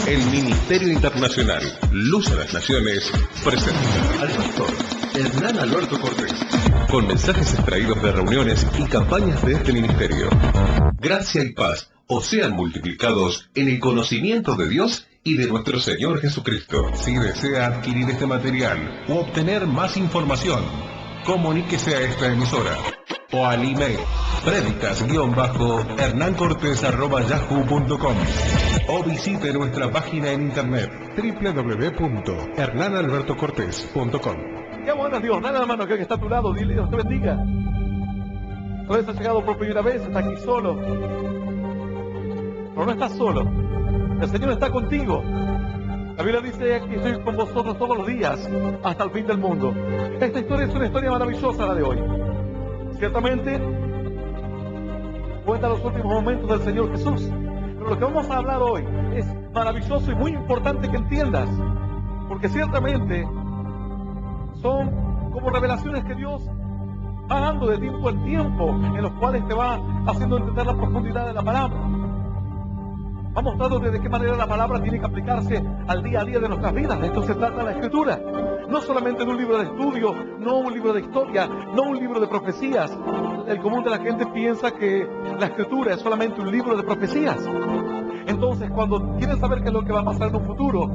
El Ministerio Internacional Luz a las Naciones presenta al pastor Hernán Alberto Cortés, con mensajes extraídos de reuniones y campañas de este ministerio. Gracia y paz os sean multiplicados en el conocimiento de Dios y de nuestro Señor Jesucristo. Si desea adquirir este material u obtener más información, comuníquese a esta emisora o al email predicas-hernancortes@yahoo.com o visite nuestra página en internet www.hernanalbertocortes.com. Qué bueno Dios, dale la mano que está a tu lado, dile Dios te bendiga. Tal vez has llegado por primera vez, está aquí solo, pero no estás solo, el Señor está contigo. La Biblia dice que estoy con vosotros todos los días hasta el fin del mundo. Esta historia es una historia maravillosa, la de hoy. Ciertamente cuenta los últimos momentos del Señor Jesús, pero lo que vamos a hablar hoy es maravilloso y muy importante que entiendas, porque ciertamente son como revelaciones que Dios va dando de tiempo en tiempo, en los cuales te va haciendo entender la profundidad de la palabra. Va mostrando de qué manera la palabra tiene que aplicarse al día a día de nuestras vidas. De esto se trata la Escritura. No solamente de un libro de estudio, no un libro de historia, no un libro de profecías. El común de la gente piensa que la Escritura es solamente un libro de profecías. Entonces, cuando quieren saber qué es lo que va a pasar en un futuro,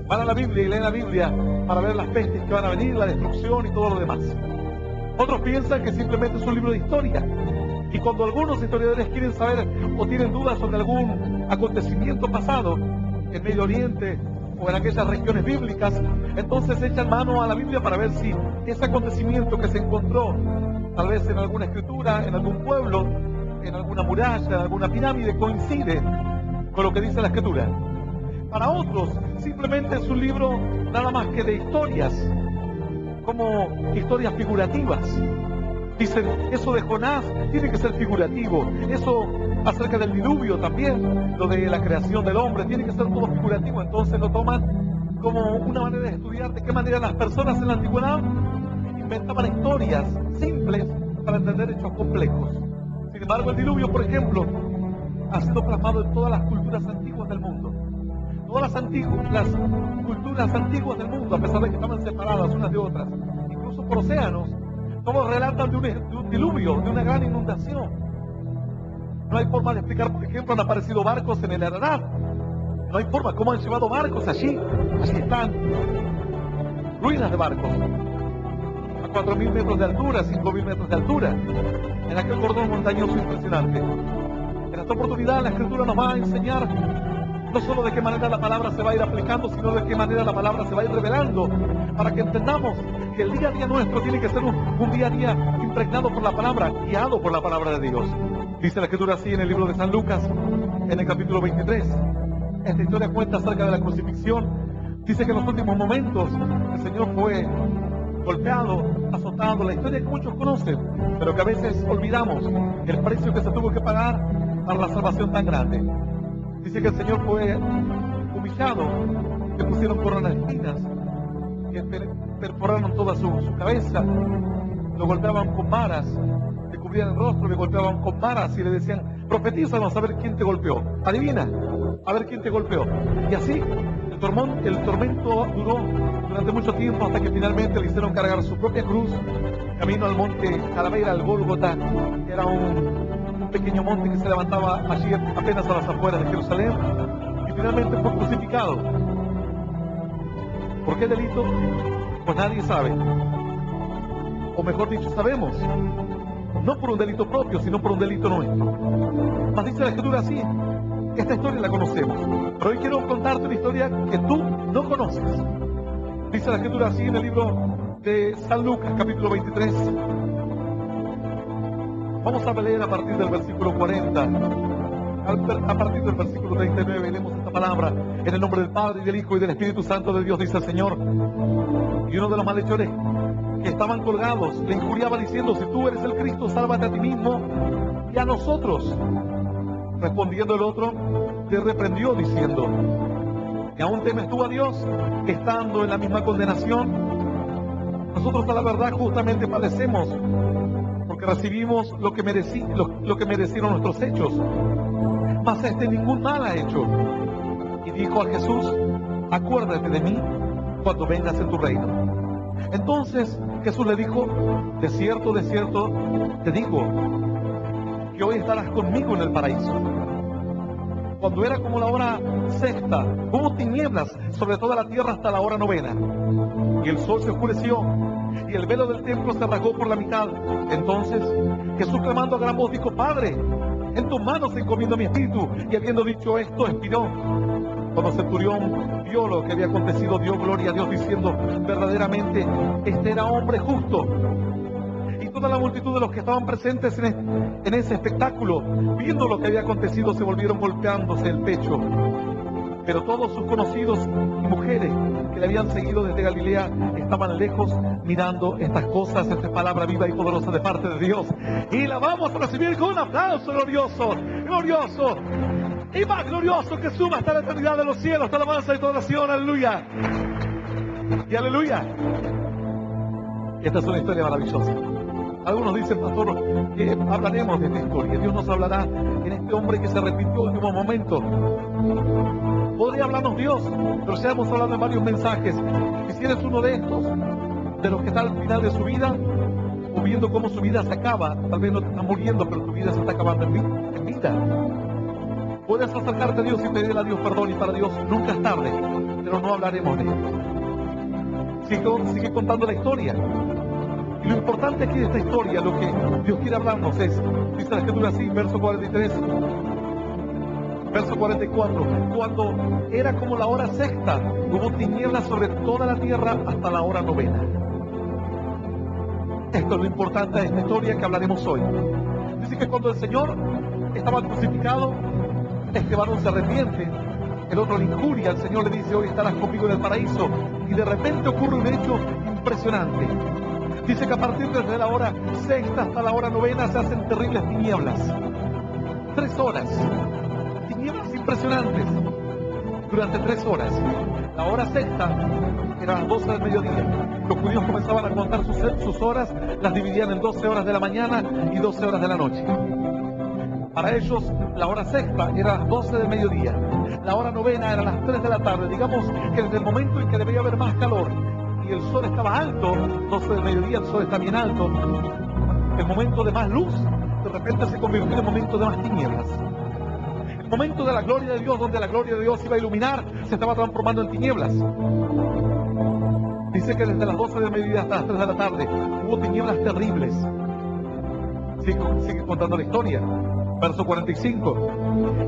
van a la Biblia y leen la Biblia para ver las pestes que van a venir, la destrucción y todo lo demás. Otros piensan que simplemente es un libro de historia. Y cuando algunos historiadores quieren saber o tienen dudas sobre algún acontecimiento pasado en Medio Oriente o en aquellas regiones bíblicas, entonces echan mano a la Biblia para ver si ese acontecimiento que se encontró, tal vez en alguna escritura, en algún pueblo, en alguna muralla, en alguna pirámide, coincide con lo que dice la Escritura. Para otros, simplemente es un libro nada más que de historias, como historias figurativas. Dicen, eso de Jonás tiene que ser figurativo, eso acerca del diluvio también, lo de la creación del hombre, tiene que ser todo figurativo. Entonces lo toman como una manera de estudiar de qué manera las personas en la antigüedad inventaban historias simples para entender hechos complejos. Sin embargo, el diluvio, por ejemplo, ha sido plasmado en todas las culturas antiguas del mundo. Todas las culturas antiguas del mundo, a pesar de que estaban separadas unas de otras, incluso por océanos, todos relatan de un diluvio, de una gran inundación. No hay forma de explicar, por ejemplo, han aparecido barcos en el Ararat. No hay forma, ¿cómo han llevado barcos allí? Allí están ruinas de barcos, a 4.000 metros de altura, 5.000 metros de altura, en aquel cordón montañoso impresionante. En esta oportunidad la Escritura nos va a enseñar no solo de qué manera la palabra se va a ir aplicando, sino de qué manera la palabra se va a ir revelando, para que entendamos que el día a día nuestro tiene que ser un día a día impregnado por la palabra, guiado por la palabra de Dios. Dice la Escritura así en el libro de San Lucas, en el capítulo 23. Esta historia cuenta acerca de la crucifixión. Dice que en los últimos momentos el Señor fue golpeado, azotado, la historia que muchos conocen, pero que a veces olvidamos el precio que se tuvo que pagar para la salvación tan grande. Dice que el Señor fue humillado, le pusieron coronas de espinas, que perforaron toda su cabeza, lo golpeaban con varas, le cubrían el rostro, le golpeaban con varas y le decían, profetízanos a ver quién te golpeó, adivina, a ver quién te golpeó. Y así el tormento duró durante mucho tiempo hasta que finalmente le hicieron cargar su propia cruz, camino al monte Calavera, al Gólgota, que era un pequeño monte que se levantaba allí apenas a las afueras de Jerusalén, y finalmente fue crucificado. ¿Por qué delito? Pues nadie sabe, o mejor dicho, sabemos, no por un delito propio, sino por un delito nuestro. Mas dice la Escritura así, esta historia la conocemos, pero hoy quiero contarte una historia que tú no conoces. Dice la Escritura así en el libro de San Lucas, capítulo 23. Vamos a leer a partir del versículo 40, a partir del versículo 39, leemos esta palabra. En el nombre del Padre, y del Hijo, y del Espíritu Santo de Dios, dice el Señor. Y uno de los malhechores que estaban colgados le injuriaba diciendo, si tú eres el Cristo, sálvate a ti mismo y a nosotros. Respondiendo el otro, le reprendió diciendo, ¿y aún temes tú a Dios, estando en la misma condenación? Nosotros a la verdad justamente padecemos, porque recibimos lo que merecieron nuestros hechos, mas ningún mal ha hecho. y dijo a Jesús: acuérdate de mí cuando vengas en tu reino. Entonces Jesús le dijo: de cierto, te digo, que hoy estarás conmigo en el paraíso. Cuando era como la hora sexta, hubo tinieblas sobre toda la tierra hasta la hora novena. Y el sol se oscureció, y el velo del templo se rasgó por la mitad. Entonces Jesús, clamando a gran voz, dijo: Padre, en tus manos encomiendo mi espíritu. Y habiendo dicho esto, expiró. Cuando el centurión vio lo que había acontecido, dio gloria a Dios, diciendo: verdaderamente este era hombre justo. Y toda la multitud de los que estaban presentes en ese espectáculo, viendo lo que había acontecido, se volvieron golpeándose el pecho. Pero todos sus conocidos y mujeres que le habían seguido desde Galilea estaban lejos mirando estas cosas. Esta es palabra viva y poderosa de parte de Dios, y la vamos a recibir con un aplauso glorioso, glorioso y más glorioso que suma hasta la eternidad de los cielos. Toda alabanza y toda oración, aleluya y aleluya. Esta es una historia maravillosa. Algunos dicen: pastor, que hablaremos de esta historia. Dios nos hablará en este hombre que se arrepintió en último momento. Podría hablarnos Dios, pero ya hemos hablado en varios mensajes. Y si eres uno de estos, de los que está al final de su vida, o viendo cómo su vida se acaba, tal vez no te está muriendo, pero tu vida se está acabando en vida. Puedes acercarte a Dios y pedirle a Dios perdón, y para Dios nunca es tarde, pero no hablaremos de esto. Sigue contando la historia. Y lo importante aquí de esta historia, lo que Dios quiere hablarnos es, dice la Escritura así, verso 43, verso 44, cuando era como la hora sexta, hubo tinieblas sobre toda la tierra hasta la hora novena. Esto es lo importante de esta historia que hablaremos hoy. Dice que cuando el Señor estaba crucificado, este varón se arrepiente, el otro le injuria, el Señor le dice: hoy estarás conmigo en el paraíso. Y de repente ocurre un hecho impresionante. Dice que a partir desde la hora sexta hasta la hora novena se hacen terribles tinieblas. 3 horas. Tinieblas impresionantes. Durante 3 horas. La hora sexta era las 12 del mediodía. Los judíos comenzaban a contar sus horas, las dividían en 12 horas de la mañana y 12 horas de la noche. Para ellos, la hora sexta era las 12 del mediodía. La hora novena era las 3 de la tarde. Digamos que desde el momento en que debía haber más calor y el sol estaba alto, 12 del mediodía el sol está bien alto, el momento de más luz, de repente se convirtió en el momento de más tinieblas. El momento de la gloria de Dios, donde la gloria de Dios iba a iluminar, se estaba transformando en tinieblas. Dice que desde las 12 del mediodía hasta las 3 de la tarde hubo tinieblas terribles. Sigue contando la historia. Verso 45.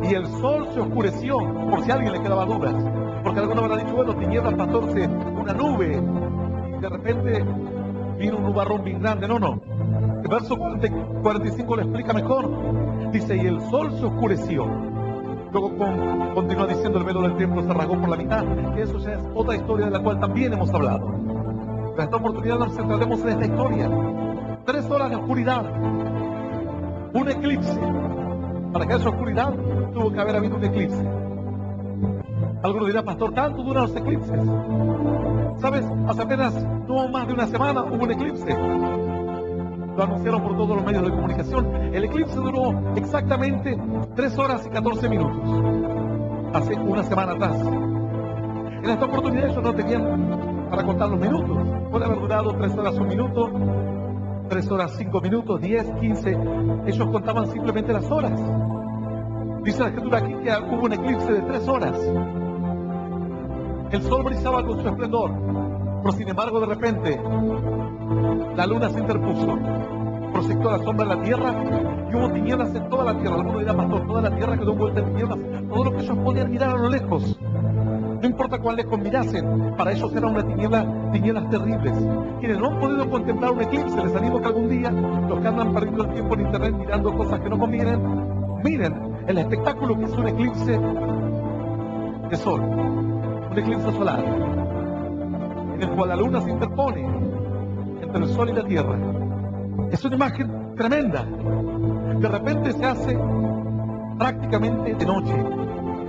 Y el sol se oscureció, por si a alguien le quedaba dudas. Porque alguno habrá dicho: bueno, tinieblas, pastor, una nube, y de repente vino un nubarrón bien grande. No. El verso 45 lo explica mejor. Dice: y el sol se oscureció. Luego continúa diciendo: el velo del templo se rasgó por la mitad. Que eso ya es otra historia de la cual también hemos hablado. En esta oportunidad nos centraremos en esta historia. 3 horas de oscuridad. Un eclipse. Para que haya oscuridad, tuvo que haber habido un eclipse. Algunos dirán: pastor, ¿tanto duran los eclipses? ¿Sabes? Hace apenas no más de una semana hubo un eclipse. Lo anunciaron por todos los medios de comunicación. El eclipse duró exactamente 3 horas y 14 minutos. Hace una semana atrás. En esta oportunidad ellos no tenían para contar los minutos. Puede haber durado 3 horas 1 minuto, 3 horas 5 minutos, 10, 15. Ellos contaban simplemente las horas. Dice la Escritura aquí que hubo un eclipse de 3 horas. El sol brillaba con su esplendor, pero sin embargo de repente la luna se interpuso, proyectó la sombra en la tierra y hubo tinieblas en toda la tierra. Algunos dirán: pastor, toda la tierra quedó envuelta en tinieblas. Todo lo que ellos podían mirar a lo lejos, no importa cuán lejos mirasen, para ellos era una tinieblas terribles. Quienes no han podido contemplar un eclipse, les animo que algún día, los que andan perdiendo el tiempo en internet mirando cosas que no convienen, miren el espectáculo que es un eclipse de sol, un eclipse solar, en el cual la luna se interpone entre el sol y la tierra. Es una imagen tremenda. De repente se hace prácticamente de noche,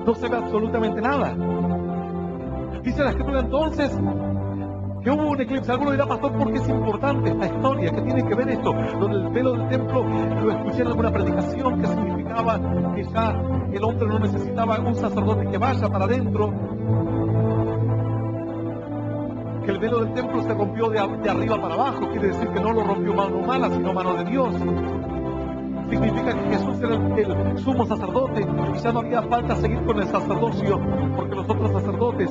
no se ve absolutamente nada. Dice la Escritura entonces que hubo un eclipse. Alguno dirá, pastor, ¿por qué es importante esta historia? ¿Qué tiene que ver esto? Lo del velo del templo lo escuché en alguna predicación que significaba que ya el hombre no necesitaba un sacerdote que vaya para adentro, que el velo del templo se rompió de arriba para abajo. Quiere decir que no lo rompió mano humana, sino mano de Dios. Significa que Jesús era el sumo sacerdote y ya no había falta seguir con el sacerdocio, porque los otros sacerdotes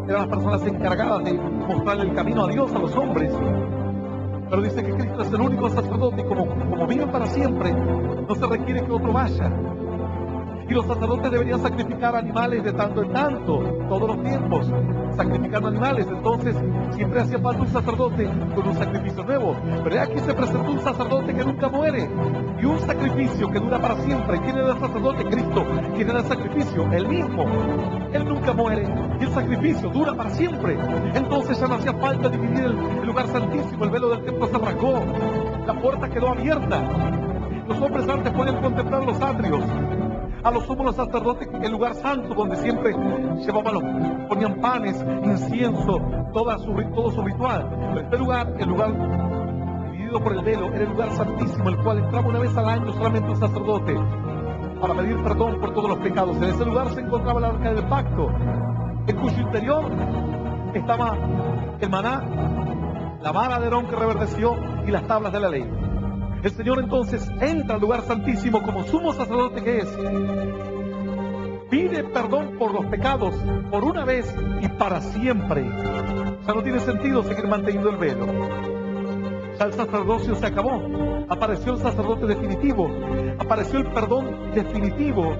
eran las personas encargadas de mostrarle el camino a Dios a los hombres. Pero dice que Cristo es el único sacerdote y como vive para siempre, no se requiere que otro vaya. Y los sacerdotes deberían sacrificar animales de tanto en tanto, todos los tiempos, sacrificando animales. Entonces siempre hacía falta un sacerdote con un sacrificio nuevo. Pero aquí se presentó un sacerdote que nunca muere y un sacrificio que dura para siempre. ¿Quién era el sacerdote? Cristo. ¿Quién era el sacrificio? Él mismo. Él nunca muere y el sacrificio dura para siempre. Entonces ya no hacía falta dividir el lugar santísimo. El velo del templo se rasgó, la puerta quedó abierta. Los hombres antes podían contemplar los atrios. A los sumos sacerdotes, el lugar santo donde siempre ponían panes, incienso, todo su ritual. Pero este lugar, el lugar dividido por el velo, era el lugar santísimo, el cual entraba una vez al año solamente un sacerdote para pedir perdón por todos los pecados. En ese lugar se encontraba el arca del pacto, en cuyo interior estaba el maná, la vara de Aarón que reverdeció y las tablas de la ley. El Señor entonces entra al lugar santísimo como sumo sacerdote que es. Pide perdón por los pecados por una vez y para siempre. Ya no tiene sentido seguir manteniendo el velo. Ya el sacerdocio se acabó. Apareció el sacerdote definitivo. Apareció el perdón definitivo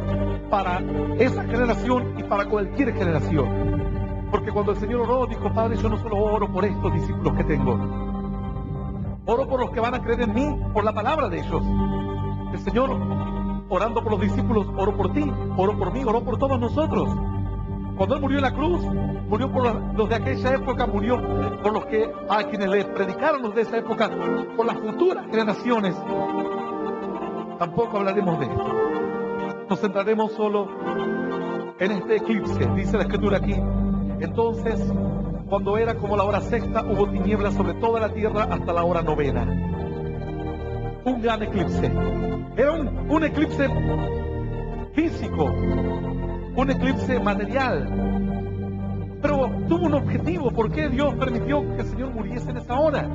para esa generación y para cualquier generación. Porque cuando el Señor oró, dijo, Padre, yo no solo oro por estos discípulos que tengo. Oro por los que van a creer en mí, por la palabra de ellos. El Señor, orando por los discípulos, oro por ti, oro por mí, oro por todos nosotros. Cuando Él murió en la cruz, murió por los de aquella época, murió por los que a quienes le predicaron los de esa época, por las futuras generaciones. Tampoco hablaremos de esto. Nos centraremos solo en este eclipse, dice la Escritura aquí. Entonces, cuando era como la hora sexta, hubo tinieblas sobre toda la tierra hasta la hora novena. Un gran eclipse. Era un eclipse físico, un eclipse material. Pero tuvo un objetivo. ¿Por qué Dios permitió que el Señor muriese en esa hora?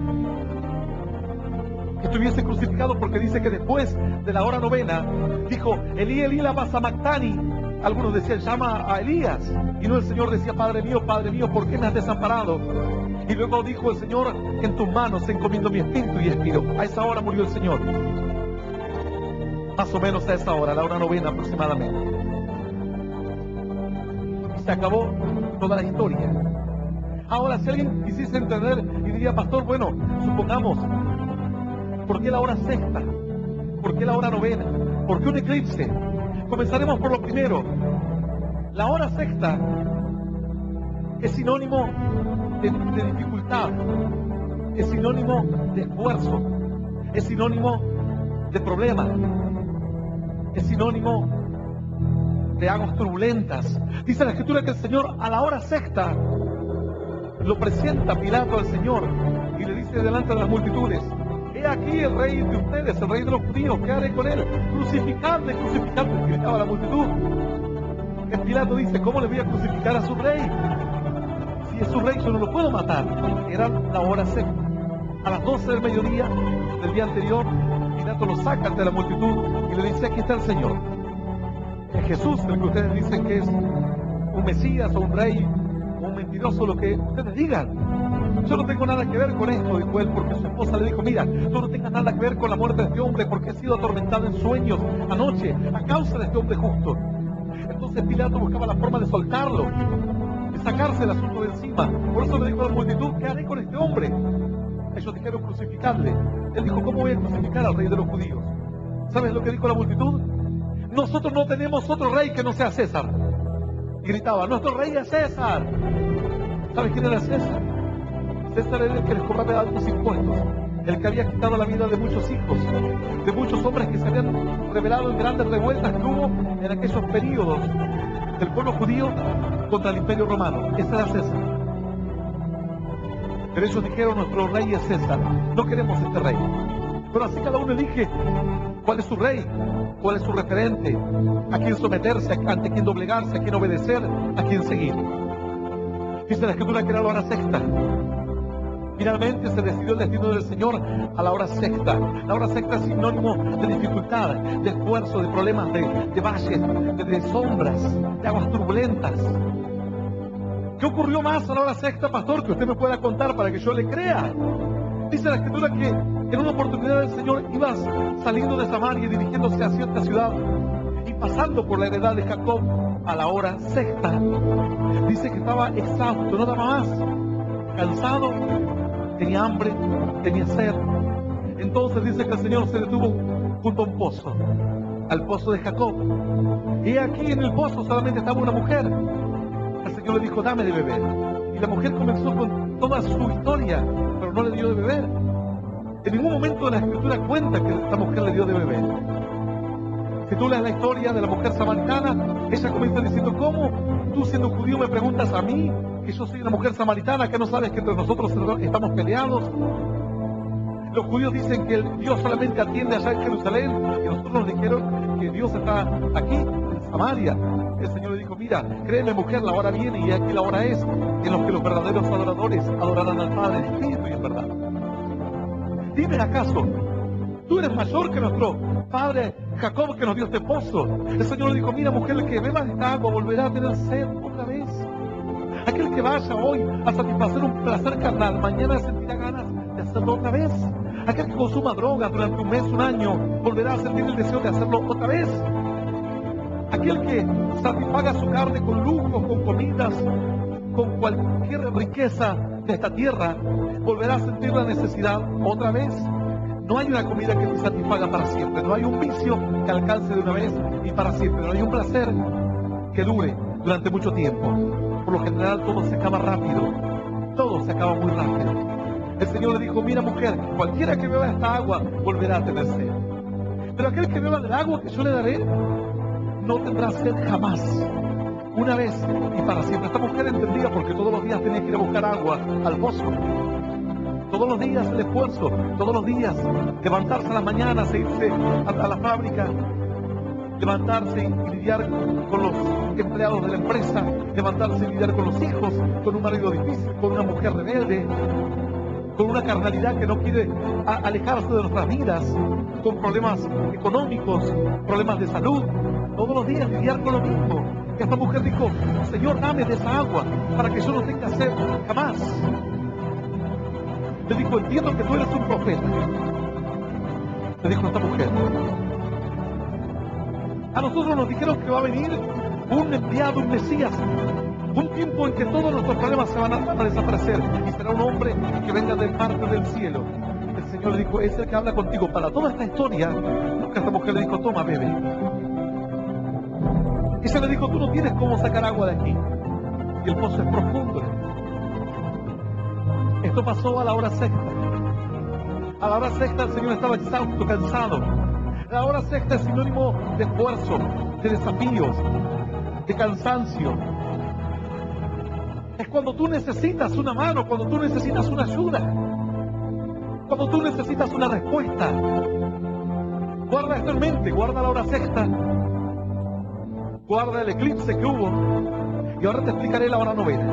Que estuviese crucificado, porque dice que después de la hora novena, dijo, Elí, Elí, lama sabactani. Algunos decían, llama a Elías. Y no, el Señor decía, Padre mío, ¿por qué me has desamparado? Y luego dijo el Señor, en tus manos encomiendo mi espíritu, y expiró. A esa hora murió el Señor. Más o menos a esa hora, la hora novena aproximadamente. Y se acabó toda la historia. Ahora, si alguien quisiese entender y diría, pastor, bueno, supongamos, ¿por qué la hora sexta? ¿Por qué la hora novena? ¿Por qué un eclipse? Comenzaremos por lo primero. La hora sexta es sinónimo de dificultad, es sinónimo de esfuerzo, es sinónimo de problema, es sinónimo de aguas turbulentas. Dice la Escritura que el Señor a la hora sexta lo presenta Pilato al Señor y le dice delante de las multitudes, he aquí el rey de ustedes, el rey de los judíos, ¿qué haré con él? Crucificadle, crucificadle, gritaba la multitud. El Pilato dice, ¿cómo le voy a crucificar a su rey? Si es su rey, yo no lo puedo matar. Era la hora sexta. A las 12 del mediodía del día anterior, Pilato lo saca ante la multitud y le dice, aquí está el Señor. Es Jesús, el que ustedes dicen que es un Mesías o un rey o un mentiroso, lo que ustedes digan. Yo no tengo nada que ver con esto, dijo él, porque su esposa le dijo, mira, tú no tengas nada que ver con la muerte de este hombre, porque he sido atormentado en sueños anoche a causa de este hombre justo. Entonces Pilato buscaba la forma de soltarlo, de sacarse el asunto de encima. Por eso le dijo a la multitud, ¿qué haré con este hombre? Ellos dijeron, crucificarle. Él dijo, ¿cómo voy a crucificar al rey de los judíos? ¿Sabes lo que dijo la multitud? Nosotros no tenemos otro rey que no sea César. Y gritaba, nuestro rey es César. ¿Sabes quién era César? César era el que les cobraba altos impuestos, el que había quitado la vida de muchos hijos, de muchos hombres que se habían rebelado en grandes revueltas que hubo en aquellos periodos del pueblo judío contra el imperio romano. Ese era César. Pero ellos dijeron, nuestro rey es César, no queremos este rey. Pero así cada uno elige cuál es su rey, cuál es su referente, a quién someterse, ante quién doblegarse, a quién obedecer, a quién seguir. Dice la Escritura que era la hora sexta. Finalmente se decidió el destino del Señor a la hora sexta. La hora sexta es sinónimo de dificultad, de esfuerzo, de problemas, de valles, de sombras, de aguas turbulentas. ¿Qué ocurrió más a la hora sexta, pastor, que usted me pueda contar para que yo le crea? Dice la Escritura que en una oportunidad el Señor iba saliendo de Samaria y dirigiéndose a cierta ciudad y pasando por la heredad de Jacob a la hora sexta. Dice que estaba exhausto, no daba más, cansado, tenía hambre, tenía sed. Entonces dice que el Señor se detuvo junto a un pozo, al pozo de Jacob. Y aquí en el pozo solamente estaba una mujer. El Señor le dijo, dame de beber. Y la mujer comenzó con toda su historia, pero no le dio de beber. En ningún momento de la Escritura cuenta que esta mujer le dio de beber. Si tú lees la historia de la mujer samaritana, ella comienza diciendo, ¿cómo tú siendo judío me preguntas a mí, que yo soy una mujer samaritana, que no sabes que entre nosotros estamos peleados? Los judíos dicen que Dios solamente atiende allá en Jerusalén, y nosotros nos dijeron que Dios está aquí, en Samaria. El Señor le dijo, mira, créeme mujer, la hora viene y aquí la hora es en los que los verdaderos adoradores adorarán al Padre en espíritu y en verdad. Dime, ¿acaso tú eres mayor que nuestro padre Jacob, que nos dio este pozo? El Señor le dijo, mira mujer, el que beba de esta agua volverá a tener sed otra vez. Aquel que vaya hoy a satisfacer un placer carnal, mañana sentirá ganas de hacerlo otra vez. Aquel que consuma drogas durante un mes, un año, volverá a sentir el deseo de hacerlo otra vez. Aquel que satisfaga su carne con lujos, con comidas, con cualquier riqueza de esta tierra, volverá a sentir la necesidad otra vez. No hay una comida que te satisfaga para siempre, no hay un vicio que alcance de una vez y para siempre, no hay un placer que dure durante mucho tiempo. Por lo general todo se acaba rápido, todo se acaba muy rápido. El Señor le dijo, mira mujer, cualquiera que beba esta agua volverá a tener sed. Pero aquel que beba del agua que yo le daré, no tendrá sed jamás. Una vez y para siempre. Esta mujer entendía porque todos los días tenía que ir a buscar agua al pozo. Todos los días el esfuerzo, todos los días levantarse a la mañana, irse a la fábrica, levantarse y lidiar con los empleados de la empresa, levantarse y lidiar con los hijos, con un marido difícil, con una mujer rebelde, con una carnalidad que no quiere alejarse de nuestras vidas, con problemas económicos, problemas de salud. Todos los días lidiar con lo mismo. Esta mujer dijo, Señor, dame de esa agua para que yo no tenga sed jamás. Le dijo, entiendo que tú eres un profeta. Le dijo esta mujer. A nosotros nos dijeron que va a venir un enviado, un Mesías, un tiempo en que todos nuestros problemas se van a desaparecer y será un hombre que venga de parte del cielo. El Señor le dijo, es el que habla contigo. Para toda esta historia, nunca esta mujer le dijo, toma, bebe. Y se le dijo, tú no tienes cómo sacar agua de aquí. Y el pozo es profundo. Esto pasó a la hora sexta. A la hora sexta el Señor estaba exhausto, cansado. La hora sexta es sinónimo de esfuerzo, de desafíos, de cansancio. Es cuando tú necesitas una mano, cuando tú necesitas una ayuda, cuando tú necesitas una respuesta. Guarda esto en mente, guarda la hora sexta, guarda el eclipse que hubo, y ahora te explicaré la hora novena.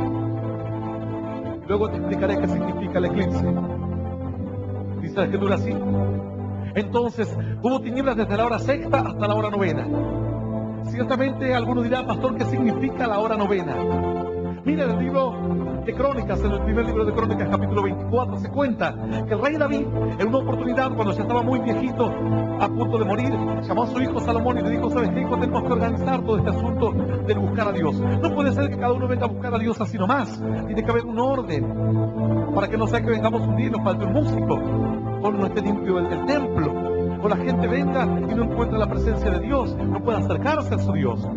Luego te explicaré qué significa el eclipse. Dice la Escritura así. Entonces hubo tinieblas desde la hora sexta hasta la hora novena. Ciertamente alguno dirá, pastor, ¿qué significa la hora novena? Mira, en el libro de Crónicas, en el primer libro de Crónicas, capítulo 24, se cuenta que el rey David, en una oportunidad, cuando ya estaba muy viejito, a punto de morir, llamó a su hijo Salomón y le dijo, ¿sabes qué, hijo? Tenemos que organizar todo este asunto de buscar a Dios. No puede ser que cada uno venga a buscar a Dios así nomás. Tiene que haber un orden, para que no sea que vengamos un día y nos falte un músico, o no esté limpio el templo, o la gente venga y no encuentre la presencia de Dios, no pueda acercarse a su Dios.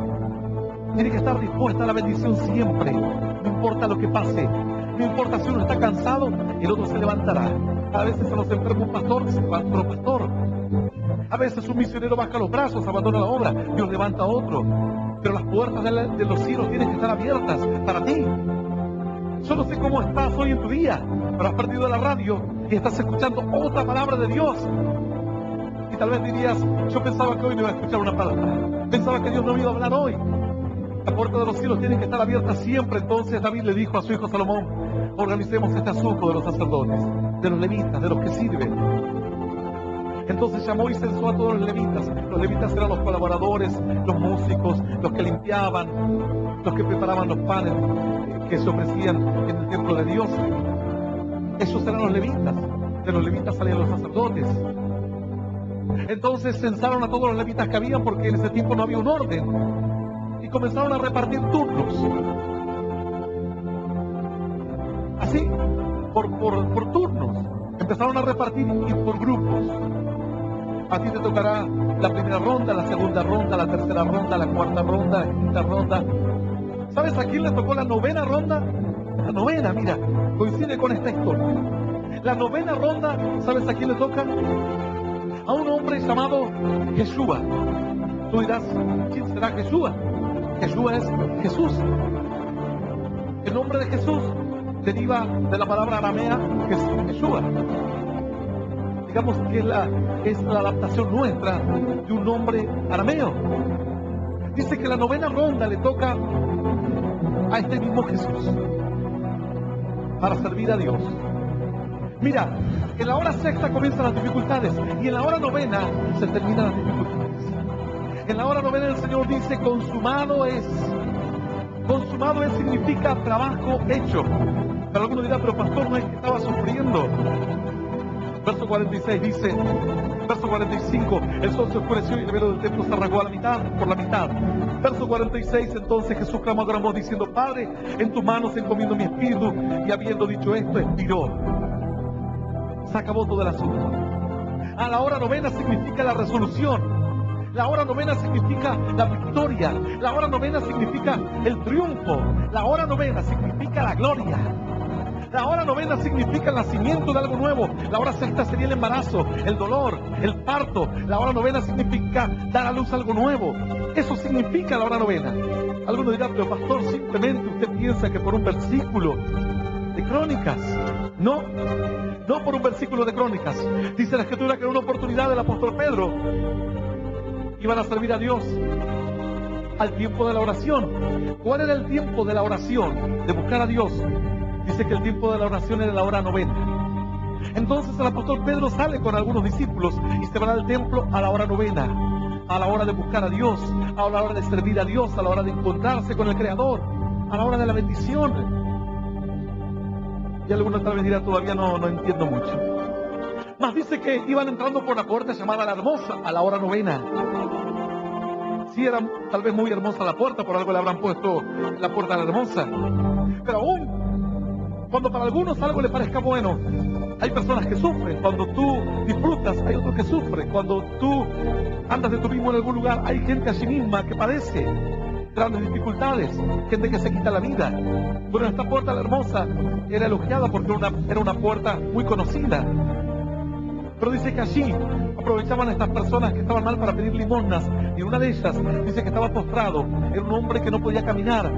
Tiene que estar dispuesta a la bendición siempre, no importa lo que pase, no importa si uno está cansado, el otro se levantará. A veces se nos enferma un pastor, se levanta otro pastor. A veces un misionero baja los brazos, abandona la obra, Dios levanta a otro. Pero las puertas de los cielos tienen que estar abiertas para ti. Yo no sé cómo estás hoy en tu día, pero has perdido la radio y estás escuchando otra palabra de Dios. Y tal vez dirías, yo pensaba que hoy no iba a escuchar una palabra. Pensaba que Dios no me iba a hablar hoy. La puerta de los cielos tiene que estar abierta siempre. Entonces David le dijo a su hijo Salomón, organicemos este asunto de los sacerdotes, de los levitas, de los que sirven. Entonces llamó y censó a todos los levitas. Los levitas eran los colaboradores, los músicos, los que limpiaban, los que preparaban los panes que se ofrecían en el templo de Dios. Esos eran los levitas. De los levitas salían los sacerdotes. Entonces censaron a todos los levitas que habían, porque en ese tiempo no había un orden, y comenzaron a repartir turnos. Así, por turnos. Empezaron a repartir y por grupos. A ti te tocará la primera ronda, la segunda ronda, la tercera ronda, la cuarta ronda, la quinta ronda. ¿Sabes a quién le tocó la novena ronda? La novena, mira, coincide con esta historia. La novena ronda, ¿sabes a quién le toca? A un hombre llamado Yeshua. Tú dirás, ¿quién será Yeshua? Yeshua es Jesús. El nombre de Jesús deriva de la palabra aramea que es Yeshua. Digamos que es la adaptación nuestra de un nombre arameo. Dice que la novena ronda le toca a este mismo Jesús para servir a Dios. Mira, en la hora sexta comienzan las dificultades y en la hora novena se terminan las dificultades. En la hora novena el Señor dice, consumado es. Consumado es significa trabajo hecho. Pero alguno dirá, pero pastor, no es que estaba sufriendo. Verso 46 dice, verso 45, el sol se oscureció y el velo del templo se rasgó por la mitad. Verso 46, entonces Jesús clamó a gran voz diciendo, Padre, en tus manos encomiendo mi espíritu, y habiendo dicho esto, expiró. Se acabó todo el asunto. A la hora novena significa la resolución. La hora novena significa la victoria. La hora novena significa el triunfo. La hora novena significa la gloria. La hora novena significa el nacimiento de algo nuevo. La hora sexta sería el embarazo, el dolor, el parto. La hora novena significa dar a luz algo nuevo. Eso significa la hora novena. Alguno dirá, pero pastor, simplemente usted piensa que por un versículo de Crónicas. No, no por un versículo de Crónicas. Dice la Escritura que en una oportunidad del apóstol Pedro iban a servir a Dios al tiempo de la oración. ¿Cuál era el tiempo de la oración? De buscar a Dios. Dice que el tiempo de la oración era la hora novena. Entonces el apóstol Pedro sale con algunos discípulos y se van al templo a la hora novena, a la hora de buscar a Dios, a la hora de servir a Dios, a la hora de encontrarse con el Creador, a la hora de la bendición. Y algunos tal vez dirán, todavía no entiendo mucho. Mas dice que iban entrando por la puerta llamada La Hermosa a la hora novena. Sí, era tal vez muy hermosa la puerta, por algo le habrán puesto la puerta La Hermosa. Pero aún cuando para algunos algo le parezca bueno, hay personas que sufren. Cuando tú disfrutas, hay otros que sufren. Cuando tú andas de tu mismo en algún lugar, hay gente allí misma que padece grandes dificultades, gente que se quita la vida. Bueno, esta puerta La Hermosa era elogiada porque era una puerta muy conocida. Pero dice que allí aprovechaban a estas personas que estaban mal para pedir limosnas. Y una de ellas dice que estaba postrado. Era un hombre que no podía caminar.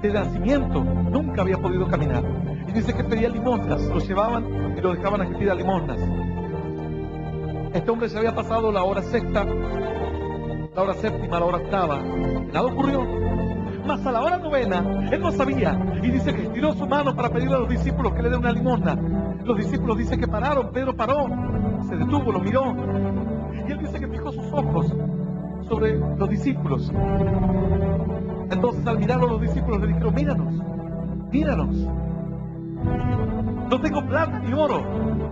De nacimiento nunca había podido caminar. Y dice que pedía limosnas. Lo llevaban y lo dejaban a que pida limosnas. Este hombre se había pasado la hora sexta, la hora séptima, la hora octava. Nada ocurrió. Mas a la hora novena, él no sabía. Y dice que estiró su mano para pedirle a los discípulos que le den una limosna. Los discípulos dicen que pararon. Pedro paró, se detuvo, lo miró. Y él dice que fijó sus ojos sobre los discípulos. Entonces al mirarlo los discípulos le dijeron, míranos, míranos. No tengo plata ni oro,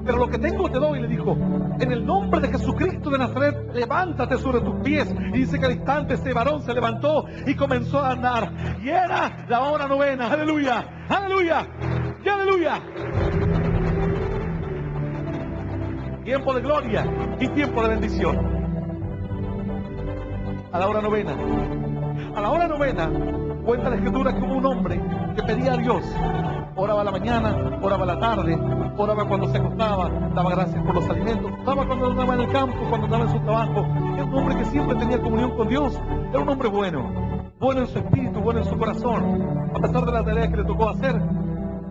pero lo que tengo te doy, le dijo. En el nombre de Jesucristo de Nazaret, levántate sobre tus pies. Y dice que al instante ese varón se levantó y comenzó a andar. Y era la hora novena. Aleluya, aleluya y aleluya. Tiempo de gloria y tiempo de bendición. A la hora novena. A la hora novena, cuenta la Escritura que hubo un hombre que pedía a Dios. Oraba a la mañana, oraba a la tarde, oraba cuando se acostaba, daba gracias por los alimentos, oraba cuando andaba en el campo, cuando andaba en su trabajo. Era un hombre que siempre tenía comunión con Dios. Era un hombre bueno, bueno en su espíritu, bueno en su corazón. A pesar de la tarea que le tocó hacer,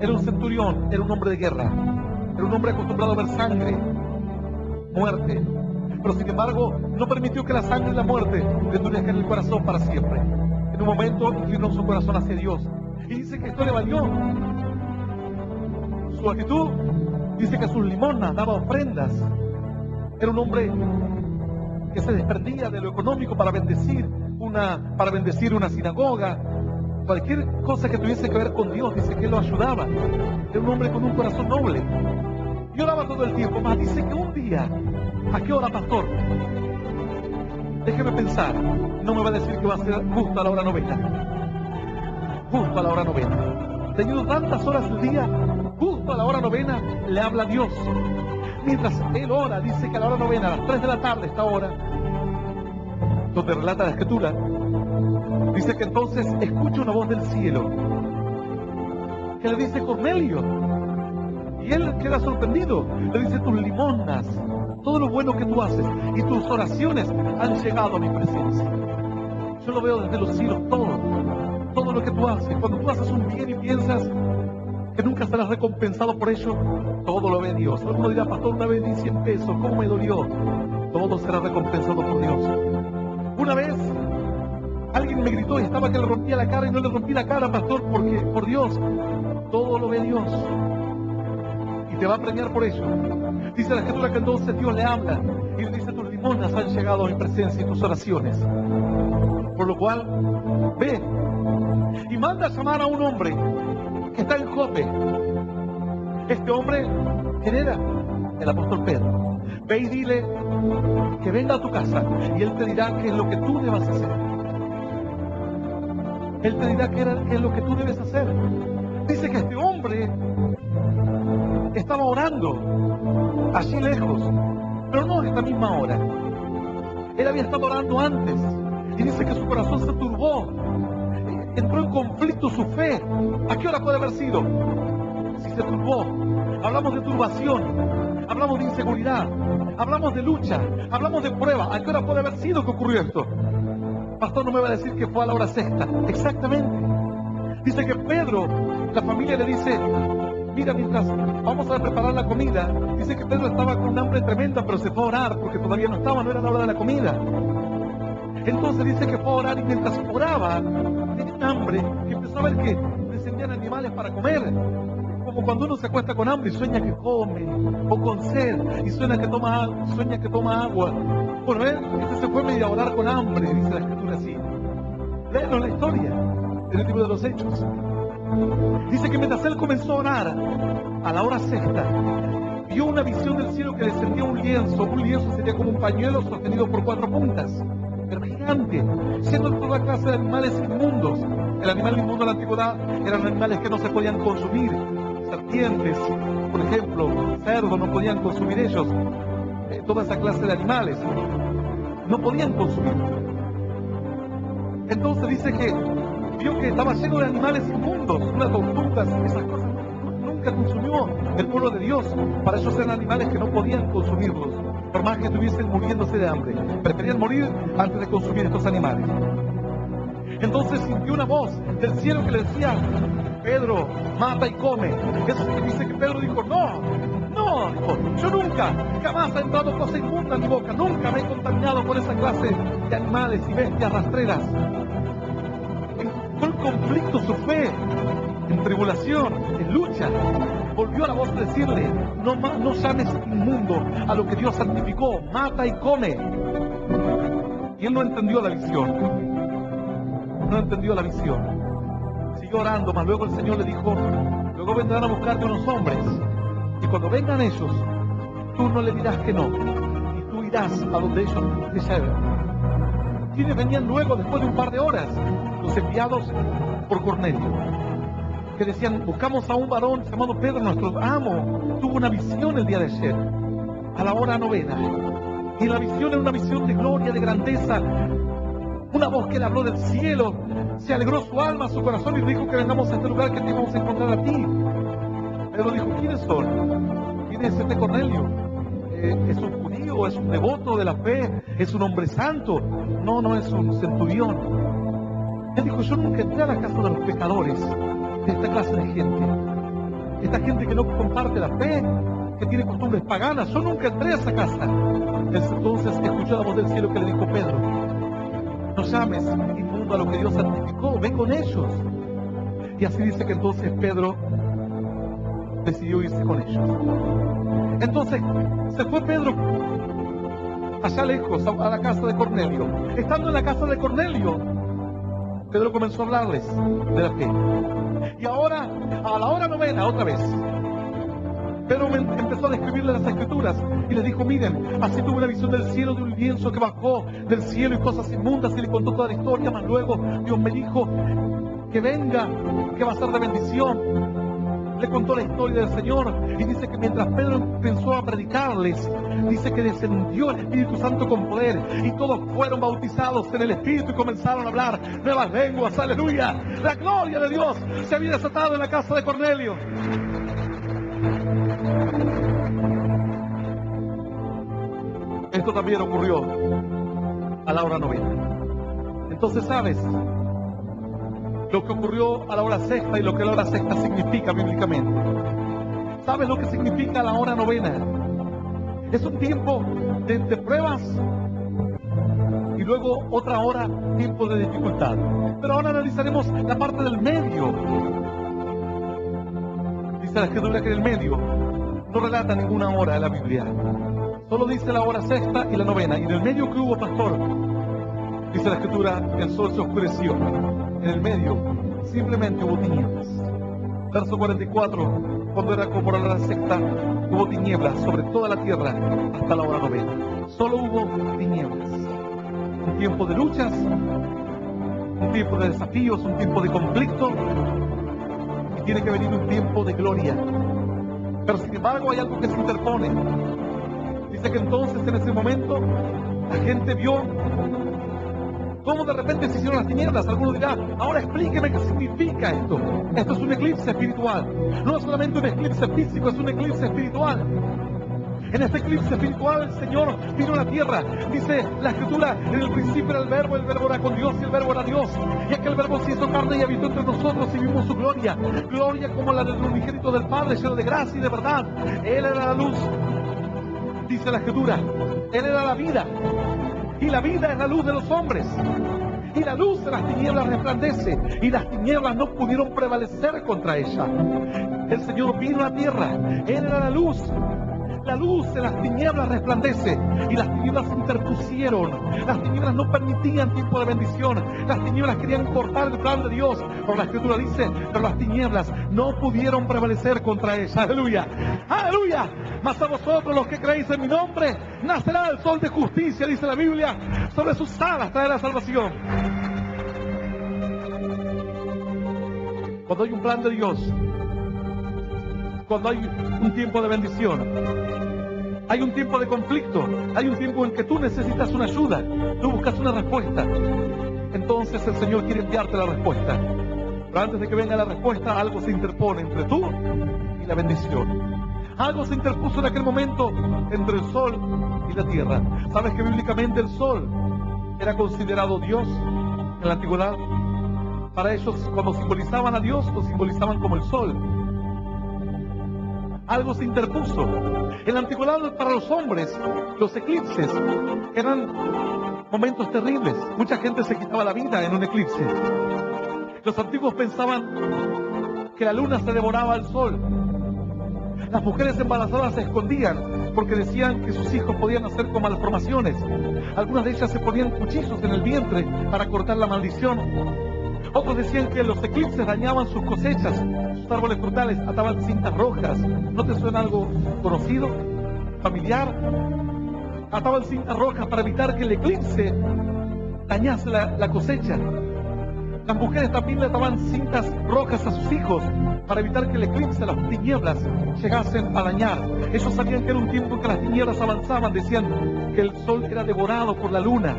Era un centurión, era un hombre de guerra, era un hombre acostumbrado a ver sangre, muerte, pero sin embargo no permitió que la sangre y la muerte le endurezcan el corazón para siempre. En un momento inclinó su corazón hacia Dios y dice que esto le valió su actitud. Dice que a sus limonas daba ofrendas. Era un hombre que se desprendía de lo económico para bendecir una sinagoga, cualquier cosa que tuviese que ver con Dios. Dice que él lo ayudaba. Era un hombre con un corazón noble y oraba todo el tiempo. Más dice que un día, ¿a qué hora, pastor? Déjeme pensar. No me va a decir que va a ser justo a la hora novena. Justo a la hora novena. Teniendo tantas horas al día, justo a la hora novena le habla a Dios. Mientras él ora, dice que a la hora novena, a las 3 de la tarde, esta hora, donde relata la escritura, dice que entonces escucha una voz del cielo que le dice: Cornelio. Y él queda sorprendido. Le dice: tus limosnas, todo lo bueno que tú haces y tus oraciones han llegado a mi presencia. Yo lo veo desde los cielos, todo lo que tú haces. Cuando tú haces un bien y piensas que nunca serás recompensado por ello, todo lo ve Dios. Alguno dirá: pastor, una vez di 100 pesos, ¿cómo me dolió? Todo será recompensado por Dios. Una vez alguien me gritó y estaba que le rompía la cara, y no le rompí la cara, pastor, porque por Dios, todo lo ve Dios y te va a premiar por ello. Dice la escritura que entonces Dios le habla y le dice: tus limonas han llegado a mi presencia y tus oraciones. Por lo cual, ve y manda a llamar a un hombre que está en Jope. Este hombre, ¿quién era? El apóstol Pedro. Ve y dile que venga a tu casa y él te dirá qué es lo que tú debas hacer. Él te dirá qué es lo que tú debes hacer. Dice que este hombre estaba orando allí lejos, pero no a esta misma hora. Él había estado orando antes y dice que su corazón se turbó. Entró en conflicto su fe. ¿A qué hora puede haber sido? Si se turbó. Hablamos de turbación, hablamos de inseguridad, hablamos de lucha, hablamos de prueba. ¿A qué hora puede haber sido que ocurrió esto? Pastor, no me va a decir que fue a la hora sexta. Exactamente. Dice que Pedro, la familia le dice: mira, mientras vamos a preparar la comida. Dice que Pedro estaba con un hambre tremenda, pero se fue a orar porque todavía no era la hora de la comida. Entonces dice que fue a orar, y mientras oraba tenía un hambre que empezó a ver que descendían animales para comer, como cuando uno se acuesta con hambre y sueña que come, o con sed y sueña que toma agua. Bueno, este se fue medio a orar con hambre, dice la escritura así. Léenos la historia en el libro de los Hechos. Dice que mientras él comenzó a orar a la hora sexta, vio una visión del cielo que descendía un lienzo sería como un pañuelo sostenido por 4 puntas, pero gigante, siendo toda clase de animales inmundos. El animal inmundo de la antigüedad eran animales que no se podían consumir. Serpientes, por ejemplo, cerdos, no podían consumir ellos. Toda esa clase de animales no podían consumir. Entonces dice que vio que estaba lleno de animales inmundos, unas tortugas, esas cosas nunca consumió el pueblo de Dios. Para ellos eran animales que no podían consumirlos, por más que estuviesen muriéndose de hambre. Preferían morir antes de consumir estos animales. Entonces sintió una voz del cielo que le decía: Pedro, mata y come. Eso dice que Pedro dijo: no, dijo, yo nunca, jamás ha entrado cosa inmunda a mi boca, nunca me he contaminado por esa clase de animales y bestias rastreras. Entró en conflicto su fe, en tribulación, en lucha. Volvió a la voz a decirle: no llames inmundo a lo que Dios santificó, mata y come. Y él no entendió la visión. Siguió orando, mas luego el Señor le dijo: luego vendrán a buscarte unos hombres, y cuando vengan ellos, tú no le dirás que no, y tú irás a donde ellos te lleven. ¿Quiénes venían luego, después de un par de horas? Los enviados por Cornelio, que decían: buscamos a un varón llamado Pedro, nuestro amo tuvo una visión el día de ayer, a la hora novena, y la visión era una visión de gloria, de grandeza. Una voz que le habló del cielo, se alegró su alma, su corazón, y dijo que vengamos a este lugar, que te vamos a encontrar a ti. Pedro dijo: ¿quiénes son? ¿Quién es este Cornelio? ¿Es un judío? ¿Es un devoto de la fe? ¿Es un hombre santo? No es un centurión. Él dijo: yo nunca entré a la casa de los pecadores, de esta clase de gente. esta gente que no comparte la fe, que tiene costumbres paganas. Yo nunca entré a esa casa. Entonces escuchó la voz del cielo que le dijo: Pedro, no llames inmundo a lo que Dios santificó, ven con ellos. Y así dice que entonces Pedro decidió irse con ellos. Entonces se fue Pedro allá lejos, a la casa de Cornelio. Estando en la casa de Cornelio, Pedro comenzó a hablarles de la fe. Y ahora, a la hora novena, otra vez, Pedro empezó a describirle las escrituras y les dijo: miren, así tuve una visión del cielo, de un lienzo que bajó del cielo y cosas inmundas, y le contó toda la historia. Más luego Dios me dijo que venga, que va a ser de bendición. Le contó la historia del Señor, y dice que mientras Pedro empezó a predicarles, dice que descendió el Espíritu Santo con poder, y todos fueron bautizados en el Espíritu y comenzaron a hablar nuevas lenguas. ¡Aleluya! La gloria de Dios se había desatado en la casa de Cornelio. Esto también ocurrió a la hora novena. Entonces, ¿sabes lo que ocurrió a la hora sexta y lo que la hora sexta significa bíblicamente? ¿Sabes lo que significa la hora novena? Es un tiempo de pruebas y luego otra hora, tiempo de dificultad. Pero ahora analizaremos la parte del medio. Dice la escritura que en el medio no relata ninguna hora de la Biblia. Solo dice la hora sexta y la novena. Y en el medio que hubo, pastor, dice la escritura, el sol se oscureció. En el medio simplemente hubo tinieblas. Verso 44, cuando era como la hora sexta, hubo tinieblas sobre toda la tierra hasta la hora novena. Solo hubo tinieblas. Un tiempo de luchas, un tiempo de desafíos, un tiempo de conflicto, y tiene que venir un tiempo de gloria. Pero sin embargo hay algo que se interpone. Dice que entonces en ese momento la gente vio cómo de repente se hicieron las tinieblas. Alguno dirá: ahora explíqueme qué significa esto. Esto es un eclipse espiritual. No es solamente un eclipse físico, es un eclipse espiritual. En este eclipse espiritual el Señor vino a la tierra. Dice la escritura: en el principio era el verbo era con Dios y el verbo era Dios. Y aquel verbo se hizo carne y habitó entre nosotros y vimos su gloria. Gloria como la del unigénito del Padre, lleno de gracia y de verdad. Él era la luz. Dice la escritura: Él era la vida. Y la vida es la luz de los hombres. Y la luz de las tinieblas resplandece. Y las tinieblas no pudieron prevalecer contra ella. El Señor vino a la tierra. Él era la luz. La luz de las tinieblas resplandece. Y las tinieblas se interpusieron. Las tinieblas no permitían tiempo de bendición. Las tinieblas querían cortar el plan de Dios. Pero la escritura dice: pero las tinieblas no pudieron prevalecer contra ella. Aleluya. Aleluya. Mas a vosotros los que creéis en mi nombre, nacerá el sol de justicia, dice la Biblia. Sobre sus alas traerá salvación. Cuando hay un plan de Dios, cuando hay un tiempo de bendición, hay un tiempo de conflicto, hay un tiempo en que tú necesitas una ayuda, tú buscas una respuesta, entonces el Señor quiere enviarte la respuesta. Pero antes de que venga la respuesta, algo se interpone entre tú y la bendición. Algo se interpuso en aquel momento entre el sol y la tierra. ¿Sabes que bíblicamente el sol era considerado Dios en la antigüedad? Para ellos, cuando simbolizaban a Dios, lo simbolizaban como el sol. Algo se interpuso. En la antigüedad, para los hombres, los eclipses eran momentos terribles. Mucha gente se quitaba la vida en un eclipse. Los antiguos pensaban que la luna se devoraba al sol. Las mujeres embarazadas se escondían porque decían que sus hijos podían nacer con malformaciones. Algunas de ellas se ponían cuchillos en el vientre para cortar la maldición. Otros decían que los eclipses dañaban sus cosechas, sus árboles frutales, ataban cintas rojas. ¿No te suena algo conocido? ¿Familiar? Ataban cintas rojas para evitar que el eclipse dañase la cosecha. Las mujeres también le ataban cintas rojas a sus hijos para evitar que el eclipse, las tinieblas, llegasen a dañar. Ellos sabían que era un tiempo en que las tinieblas avanzaban, decían que el sol era devorado por la luna.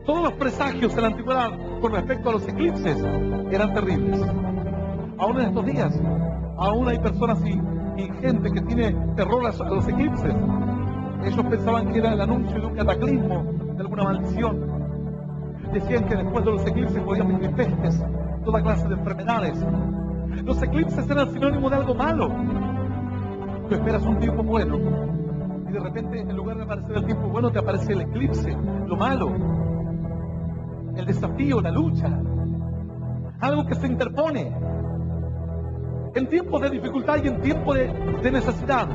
Todos los presagios en la antigüedad con respecto a los eclipses eran terribles. Aún en estos días, aún hay personas y gente que tiene terror a los eclipses. Ellos pensaban que era el anuncio de un cataclismo, de alguna maldición. Decían que después de los eclipses podían venir pestes, toda clase de enfermedades. Los eclipses eran sinónimo de algo malo. Tú esperas un tiempo bueno y de repente, en lugar de aparecer el tiempo bueno, te aparece el eclipse, lo malo, el desafío, la lucha, algo que se interpone. En tiempos de dificultad y en tiempos de necesidad,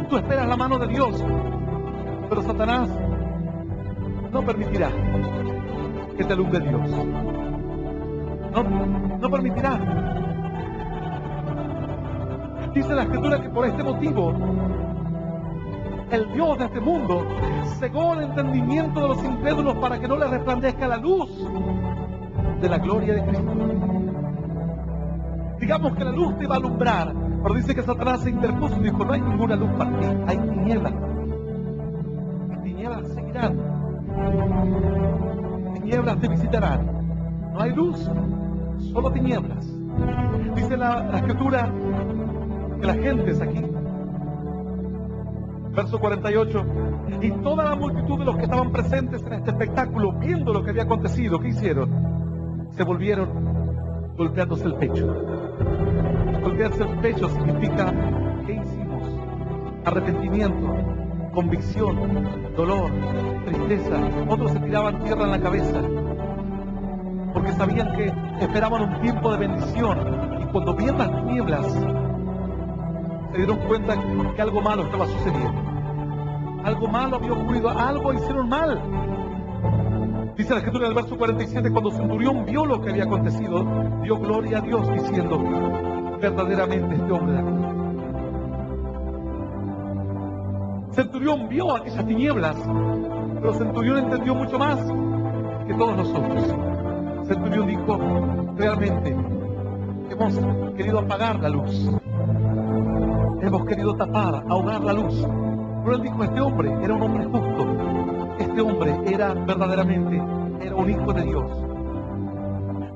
tú esperas la mano de Dios, pero Satanás no permitirá que te alumbre Dios. No permitirá. Dice la Escritura que por este motivo el Dios de este mundo cegó el entendimiento de los incrédulos para que no les resplandezca la luz de la gloria de Cristo. Digamos que la luz te va a alumbrar, pero dice que Satanás se interpuso y dijo: no hay ninguna luz para ti, hay tinieblas. Y tinieblas seguirán. Tinieblas te visitarán. No hay luz, solo tinieblas. Dice la Escritura que la gente es aquí. Verso 48. Y toda la multitud de los que estaban presentes en este espectáculo, viendo lo que había acontecido, ¿qué hicieron? Se volvieron golpeándose el pecho. Golpearse el pecho significa: ¿qué hicimos? Arrepentimiento, convicción, dolor, tristeza. Otros se tiraban tierra en la cabeza porque sabían que esperaban un tiempo de bendición, y cuando vieron las tinieblas se dieron cuenta que algo malo estaba sucediendo. Algo malo había ocurrido, algo hicieron mal. Dice la Escritura en el verso 47, cuando Centurión vio lo que había acontecido, dio gloria a Dios diciendo: verdaderamente este hombre de aquí. Centurión vio aquellas tinieblas, pero Centurión entendió mucho más que todos nosotros. Centurión dijo: realmente hemos querido apagar la luz, hemos querido tapar, ahogar la luz. Pero él dijo: este hombre era un hombre justo, este hombre era verdaderamente, era un hijo de Dios.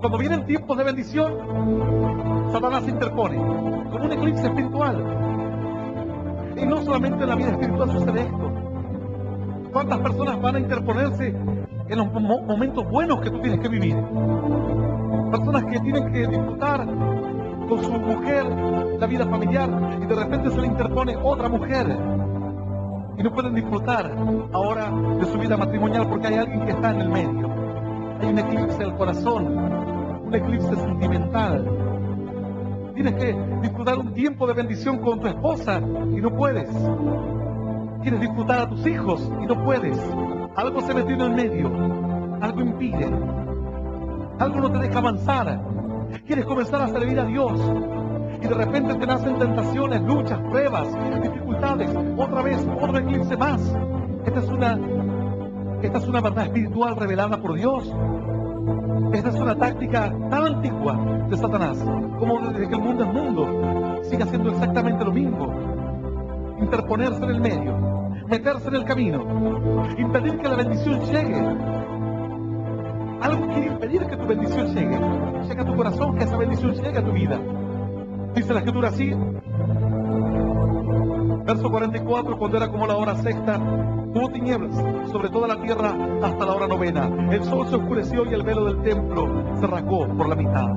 Cuando vienen tiempos de bendición, Satanás se interpone como un eclipse espiritual. Y no solamente en la vida espiritual sucede esto. ¿Cuántas personas van a interponerse en los momentos buenos que tú tienes que vivir? Personas que tienen que disfrutar con su mujer la vida familiar, y de repente se le interpone otra mujer y no pueden disfrutar ahora de su vida matrimonial porque hay alguien que está en el medio. Hay un eclipse del corazón, un eclipse sentimental. Tienes que disfrutar un tiempo de bendición con tu esposa y no puedes. Quieres disfrutar a tus hijos y no puedes. Algo se metió en el medio, algo impide, algo no te deja avanzar. Quieres comenzar a servir a Dios y de repente te nacen tentaciones, luchas, pruebas, dificultades. Otra vez, otro eclipse más. Esta es una verdad espiritual revelada por Dios. Esta es una táctica tan antigua de Satanás como desde que el mundo es mundo. Sigue haciendo exactamente lo mismo. Interponerse en el medio, meterse en el camino, impedir que la bendición llegue. Algo quiere impedir que tu bendición llegue. Llega a tu corazón, que esa bendición llegue a tu vida. Dice la Escritura así, verso 44, cuando era como la hora sexta, hubo tinieblas sobre toda la tierra hasta la hora novena. El sol se oscureció y el velo del templo se rasgó por la mitad.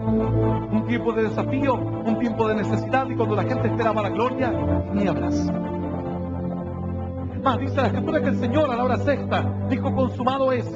Un tiempo de desafío, un tiempo de necesidad, y cuando la gente esperaba la gloria, tinieblas. Más dice la Escritura que el Señor a la hora sexta dijo: consumado es.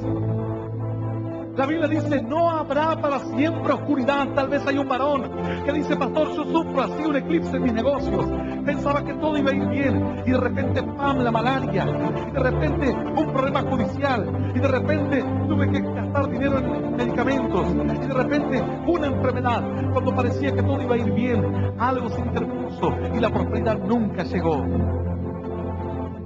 La Biblia dice: no habrá para siempre oscuridad. Tal vez hay un varón que dice: pastor, yo sufro así un eclipse en mis negocios. Pensaba que todo iba a ir bien, y de repente, ¡pam!, la malaria, y de repente un problema judicial, y de repente tuve que gastar dinero en medicamentos, y de repente una enfermedad. Cuando parecía que todo iba a ir bien, algo se interpuso y la prosperidad nunca llegó.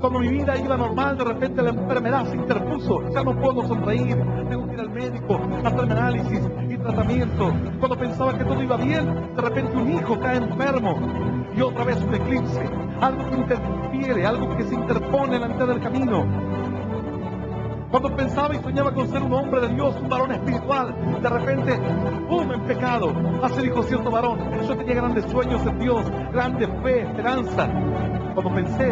Cuando mi vida iba normal, de repente la enfermedad se interpuso. Ya no puedo sonreír, tengo que ir al médico, hacerme análisis y tratamiento. Cuando pensaba que todo iba bien, de repente un hijo cae enfermo. Y otra vez un eclipse, algo que interfiere, algo que se interpone en la mitad del camino. Cuando pensaba y soñaba con ser un hombre de Dios, un varón espiritual, de repente, ¡pum!, en pecado. Así dijo cierto varón: yo tenía grandes sueños en Dios, grande fe, esperanza. Cuando pensé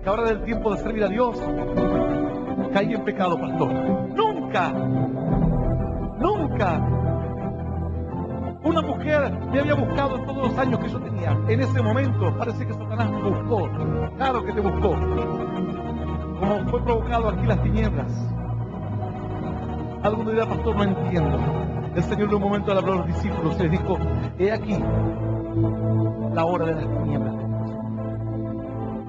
que ahora era el tiempo de servir a Dios, caí en pecado, pastor. Nunca Una mujer me había buscado en todos los años que yo tenía. En ese momento parece que Satanás me buscó. Claro que te buscó. Como fue provocado aquí las tinieblas. Alguno dirá, pastor, no entiendo. El Señor en un momento le habló a los discípulos y les dijo, he aquí la hora de las tinieblas.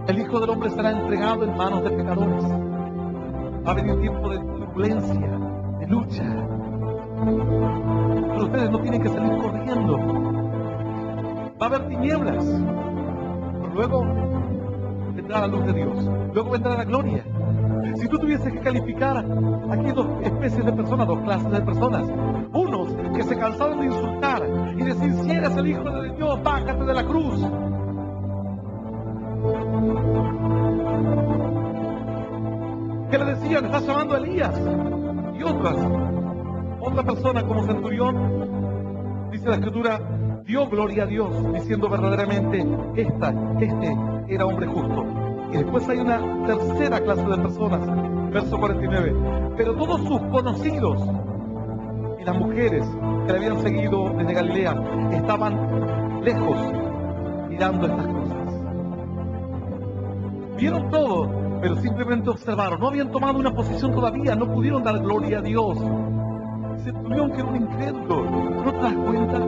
El Hijo del Hombre será entregado en manos de pecadores. Va a venir tiempo de turbulencia, de lucha. Pero ustedes no tienen que salir corriendo. Va a haber tinieblas. Pero luego vendrá la luz de Dios. Luego vendrá la gloria. Si tú tuvieses que calificar, aquí hay dos especies de personas, dos clases de personas. Unos que se cansaron de insultar y decir, si eres el Hijo de Dios, bájate de la cruz. Que le decían, estás llamando a Elías. Y otra persona como centurión, dice la Escritura, dio gloria a Dios, diciendo verdaderamente, este era hombre justo. Y después hay una tercera clase de personas, verso 49. Pero todos sus conocidos y las mujeres que le habían seguido desde Galilea estaban lejos mirando estas cosas. Vieron todo, pero simplemente observaron. No habían tomado una posición todavía, no pudieron dar gloria a Dios. Centurión que era un incrédulo, ¿no te das cuenta?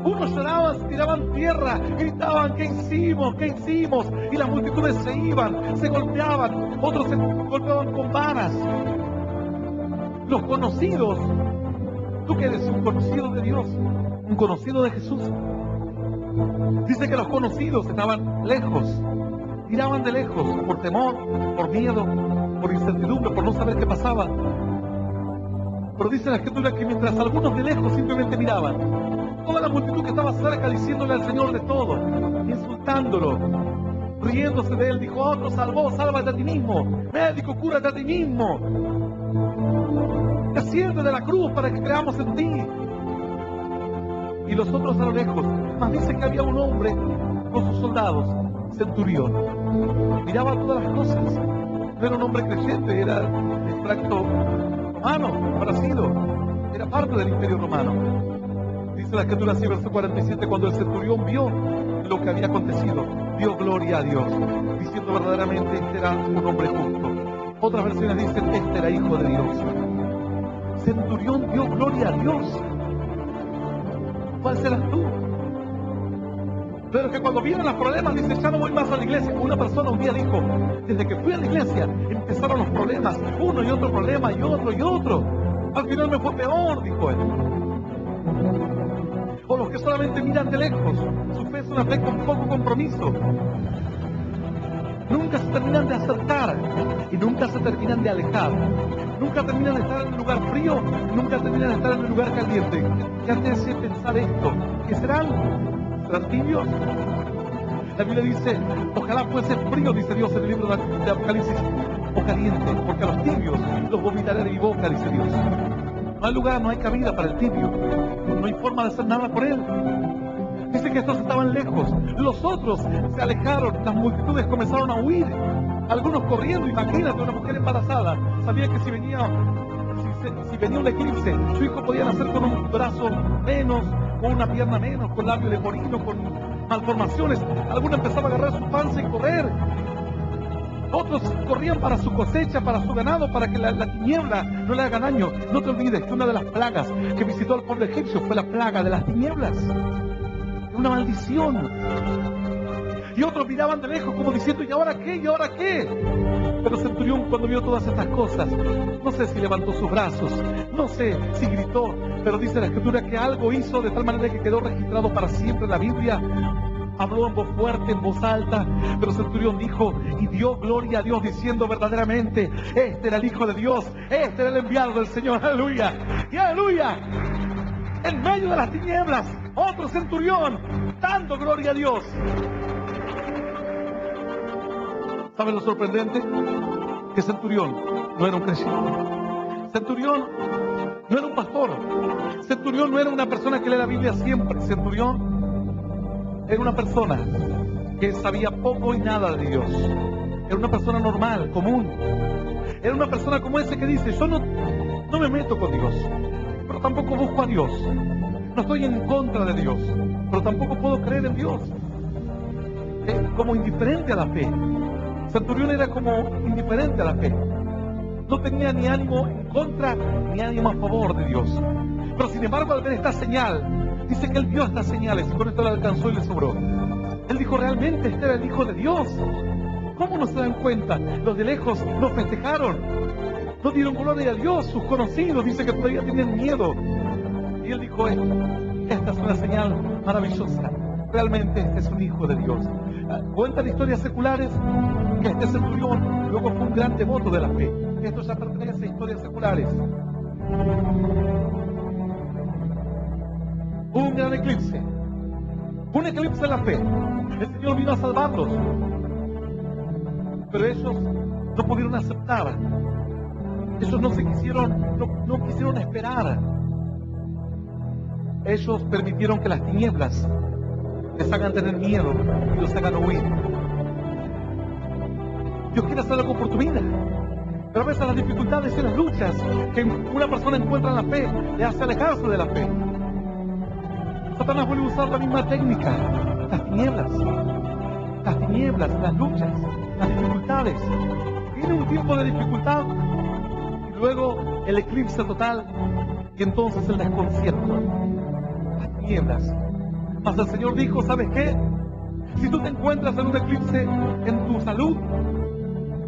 Unos lloraban, se tiraban tierra, gritaban, ¿qué hicimos? ¿Qué hicimos? Y las multitudes se iban, se golpeaban, otros se golpeaban con varas. Los conocidos, ¿tú que eres un conocido de Dios? ¿Un conocido de Jesús? Dice que los conocidos estaban lejos, miraban de lejos, por temor, por miedo, por incertidumbre, por no saber qué pasaba. Pero dice la Escritura que mientras algunos de lejos simplemente miraban, toda la multitud que estaba cerca diciéndole al Señor de todo, insultándolo, riéndose de él, dijo, otro salvó, sálvate a ti mismo, médico, cúrate a ti mismo, desciende de la cruz para que creamos en ti. Y los otros a lo lejos, más dice que había un hombre con sus soldados, centurión, miraba todas las cosas, no era un hombre creyente, era extracto romano, parecido, era parte del imperio romano. Dice la Escritura así, verso 47, cuando el centurión vio lo que había acontecido, dio gloria a Dios, diciendo verdaderamente, este era un hombre justo. Otras versiones dicen, este era hijo de Dios. Centurión dio gloria a Dios. ¿Cuál serás tú? Pero que cuando vienen los problemas, dice, ya no voy más a la iglesia. Una persona un día dijo, desde que fui a la iglesia, empezaron los problemas, uno y otro problema, y otro y otro. Al final me fue peor, dijo él. O los que solamente miran de lejos, su fe es una fe con poco compromiso. Nunca se terminan de acercar y nunca se terminan de alejar. Nunca terminan de estar en el lugar frío, nunca terminan de estar en el lugar caliente. ¿Qué te hace pensar esto? ¿Qué serán? ¿Serán tibios? La Biblia dice, ojalá fuese frío, dice Dios en el libro de Apocalipsis, o caliente, porque a los tibios los vomitaré de mi boca, dice Dios. No hay lugar, no hay cabida para el tibio. No hay forma de hacer nada por él. Dice que estos estaban lejos. Los otros se alejaron. Las multitudes comenzaron a huir. Algunos corriendo. Imagínate, una mujer embarazada. Sabía que si venía un eclipse, su hijo podía nacer con un brazo menos, con una pierna menos, con labio leporino, con malformaciones. Algunos empezaban a agarrar su panza y correr. Otros corrían para su cosecha, para su ganado, para que la tiniebla no le haga daño. No te olvides que una de las plagas que visitó al pueblo egipcio fue la plaga de las tinieblas. Una maldición. Y otros miraban de lejos como diciendo, ¿y ahora qué? ¿Y ahora qué? Pero Centurión, cuando vio todas estas cosas, no sé si levantó sus brazos, no sé si gritó, pero dice la Escritura que algo hizo de tal manera que quedó registrado para siempre en la Biblia. Habló en voz fuerte, en voz alta, pero Centurión dijo y dio gloria a Dios diciendo verdaderamente, este era el Hijo de Dios, este era el enviado del Señor, aleluya, y aleluya. En medio de las tinieblas, otro centurión, dando gloria a Dios. ¿Saben lo sorprendente? Que Centurión no era un creyente. Centurión no era un pastor. Centurión no era una persona que lee la Biblia siempre. Centurión era una persona que sabía poco y nada de Dios. Era una persona normal, común. Era una persona como ese que dice, yo no me meto con Dios, pero tampoco busco a Dios. No estoy en contra de Dios, pero tampoco puedo creer en Dios. Como indiferente a la fe. Centurión era como indiferente a la fe. No tenía ni ánimo en contra ni ánimo a favor de Dios. Pero sin embargo, al ver esta señal, dice que él vio estas señales y con esto le alcanzó y le sobró. Él dijo, realmente este era el Hijo de Dios. ¿Cómo no se dan cuenta? Los de lejos no festejaron, no dieron gloria a Dios. Sus conocidos dice que todavía tenían miedo. Y él dijo, esta es una señal maravillosa. Realmente este es un Hijo de Dios. Cuentan historias seculares que este centurión luego fue un gran devoto de la fe. Esto ya pertenece a historias seculares. Hubo un gran eclipse. Un eclipse de la fe. El Señor vino a salvarlos. Pero ellos no pudieron aceptar. Ellos no quisieron esperar. Ellos permitieron que las tinieblas les hagan tener miedo y los hagan huir. Dios quiere hacer algo por tu vida. Pero a veces las dificultades y las luchas que una persona encuentra en la fe le hace alejarse de la fe. Satanás vuelve a usar la misma técnica. Las tinieblas, las luchas, las dificultades. Viene un tiempo de dificultad y luego el eclipse total y entonces el desconcierto. Las tinieblas. Mas el Señor dijo, ¿sabes qué? Si tú te encuentras en un eclipse en tu salud,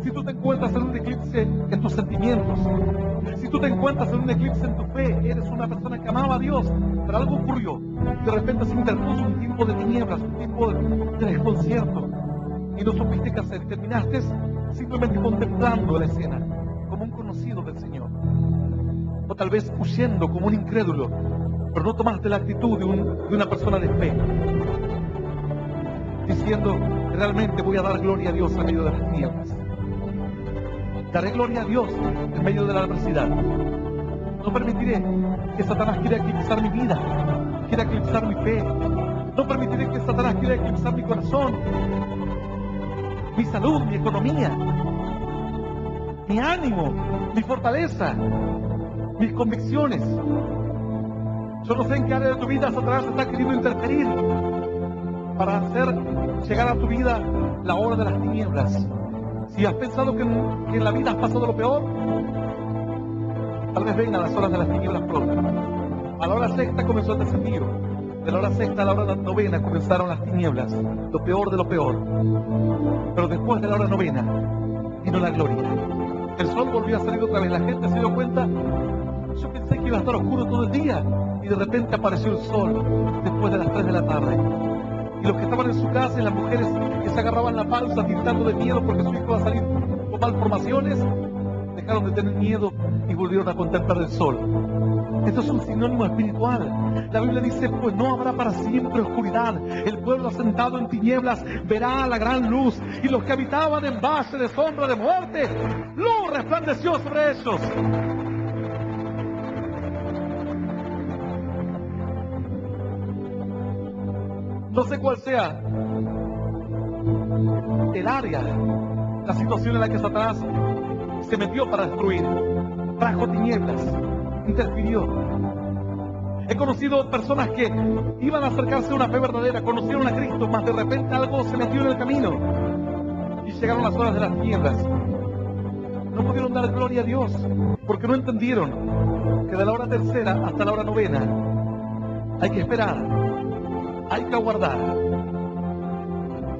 si tú te encuentras en un eclipse en tus sentimientos, si tú te encuentras en un eclipse en tu fe, eres una persona que amaba a Dios, pero algo ocurrió. De repente se interpuso un tiempo de tinieblas, un tiempo de desconcierto, y no supiste qué hacer. Terminaste simplemente contemplando la escena, como un conocido del Señor. O tal vez huyendo como un incrédulo, pero no tomaste la actitud de una persona de fe, diciendo, realmente voy a dar gloria a Dios en medio de las tinieblas. Daré gloria a Dios en medio de la adversidad. No permitiré que Satanás quiera eclipsar mi vida, quiera eclipsar mi fe. No permitiré que Satanás quiera eclipsar mi corazón, mi salud, mi economía, mi ánimo, mi fortaleza, mis convicciones. Yo no sé en qué área de tu vida Satanás está queriendo interferir para hacer llegar a tu vida la hora de las tinieblas. Si has pensado que en la vida has pasado lo peor, tal vez vengan las horas de las tinieblas pronto. A la hora sexta comenzó el descendido. De la hora sexta a la hora novena comenzaron las tinieblas, lo peor de lo peor. Pero después de la hora novena vino la gloria. El sol volvió a salir otra vez. La gente se dio cuenta. Yo pensé que iba a estar oscuro todo el día y de repente apareció el sol después de las 3 de la tarde. Y los que estaban en su casa y las mujeres que se agarraban la panza tiritando de miedo porque su hijo iba a salir con malformaciones, dejaron de tener miedo y volvieron a contemplar el sol. Esto es un sinónimo espiritual. La Biblia dice, pues no habrá para siempre oscuridad. El pueblo asentado en tinieblas verá la gran luz. Y los que habitaban en valle de sombra de muerte, luz resplandeció sobre ellos. No sé cuál sea el área, la situación en la que Satanás se metió para destruir. Trajo tinieblas, interfirió. He conocido personas que iban a acercarse a una fe verdadera, conocieron a Cristo, mas de repente algo se metió en el camino y llegaron las horas de las tinieblas. No pudieron dar gloria a Dios porque no entendieron que de la hora tercera hasta la hora novena hay que esperar, hay que aguardar.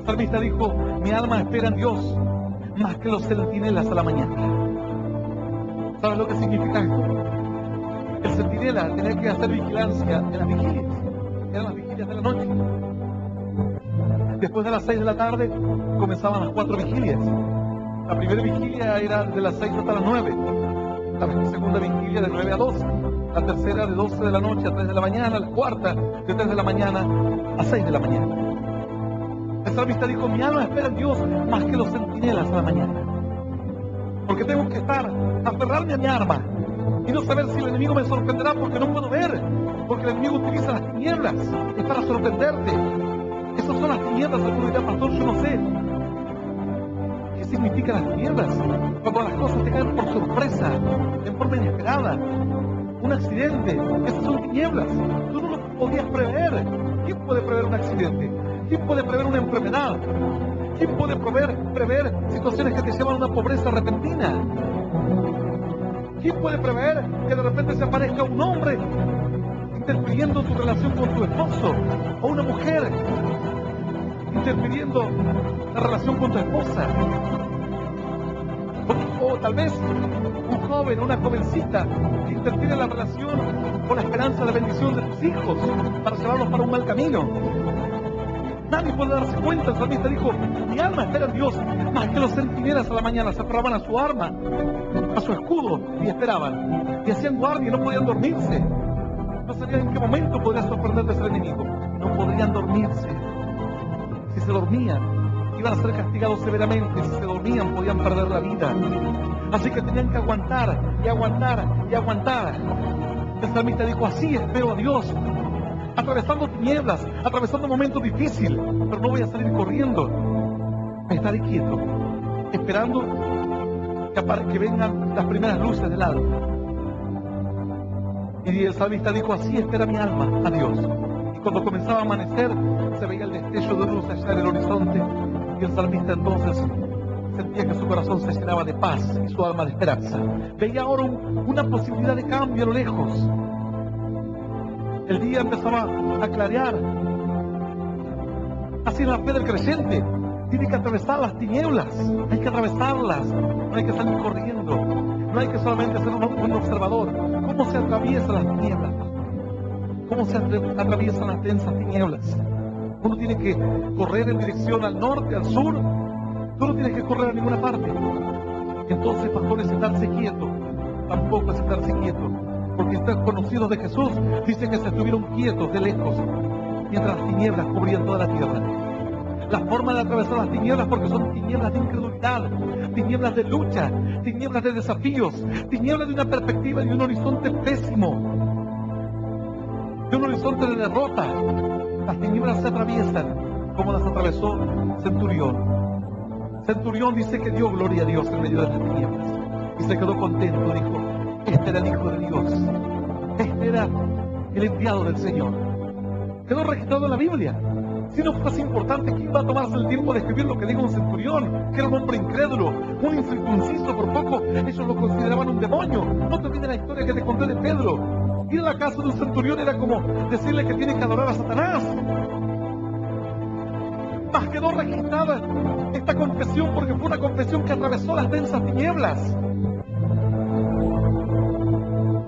El salmista dijo, mi alma espera en Dios más que los centinelas a la mañana. ¿Sabes lo que significa esto? El centinela tenía que hacer vigilancia en las vigilias. Eran las vigilias de la noche. Después de las 6 de la tarde comenzaban las 4 vigilias. La primera vigilia era de las 6 hasta las 9. La segunda vigilia de 9 a 12. La tercera de 12 de la noche a 3 de la mañana. La cuarta de 3 de la mañana a 6 de la mañana. El salmista dijo, mi alma espera en Dios más que los centinelas a la mañana. Porque tengo que aferrarme a mi arma y no saber si el enemigo me sorprenderá porque no puedo ver, porque el enemigo utiliza las tinieblas, es para sorprenderte. Esas son las tinieblas. Algunos dirán, pastor, yo no sé qué significan las tinieblas. Cuando las cosas te caen por sorpresa, en forma inesperada, un accidente, esas son tinieblas. Tú no lo prever? ¿Quién puede prever un accidente? ¿Quién puede prever una enfermedad? ¿Quién puede prever situaciones que te llevan a una pobreza repentina? ¿Quién puede prever que de repente se aparezca un hombre interfiriendo en tu relación con tu esposo? ¿O una mujer interfiriendo en la relación con tu esposa? O tal vez un joven, una jovencita que interfiere en la relación con la esperanza de bendición de tus hijos para llevarlos para un mal camino. Nadie puede darse cuenta. El salmista dijo: mi alma espera en Dios, más que los centinelas a la mañana se aferraban a su arma, a su escudo, y esperaban, y hacían guardia y no podían dormirse. No sabían en qué momento podría sorprenderles el enemigo. No podrían dormirse. Si se dormían, iban a ser castigados severamente. Si se dormían, podían perder la vida. Así que tenían que aguantar y aguantar y aguantar. El salmista dijo: así espero a Dios, atravesando tinieblas, atravesando momentos difíciles, pero no voy a salir corriendo. Estaré quieto, esperando que vengan las primeras luces del alba. Y el salmista dijo: así espera mi alma a Dios. Y cuando comenzaba a amanecer, se veía el destello de luz allá en el horizonte, y el salmista entonces sentía que su corazón se llenaba de paz y su alma de esperanza. Veía ahora una posibilidad de cambio a lo lejos. El día empezaba a clarear. Así es la fe del creyente. Tiene que atravesar las tinieblas. Hay que atravesarlas. No hay que salir corriendo. No hay que solamente ser un observador. ¿Cómo se atraviesan las tinieblas? ¿Cómo se atraviesan las densas tinieblas? Uno tiene que correr en dirección al norte, al sur. Tú no tienes que correr a ninguna parte. Entonces, pastor, es estarse quieto. Tampoco es estarse quieto. Porque estos conocidos de Jesús dicen que se estuvieron quietos de lejos mientras las tinieblas cubrían toda la tierra. La forma de atravesar las tinieblas, porque son tinieblas de incredulidad, tinieblas de lucha, tinieblas de desafíos, tinieblas de una perspectiva y de un horizonte pésimo, de un horizonte de derrota. Las tinieblas se atraviesan como las atravesó Centurión. Centurión dice que dio gloria a Dios en medio de las tinieblas y se quedó contento. Dijo: este era el Hijo de Dios, este era el enviado del Señor. Quedó registrado en la Biblia. Si no fuese importante, ¿quién va a tomarse el tiempo de escribir lo que dijo un centurión? Que era un hombre incrédulo, un incircunciso. Por poco ellos lo consideraban un demonio. No te olvides la historia que te conté de Pedro. Ir a la casa de un centurión era como decirle que tiene que adorar a Satanás. Mas quedó registrada esta confesión porque fue una confesión que atravesó las densas tinieblas.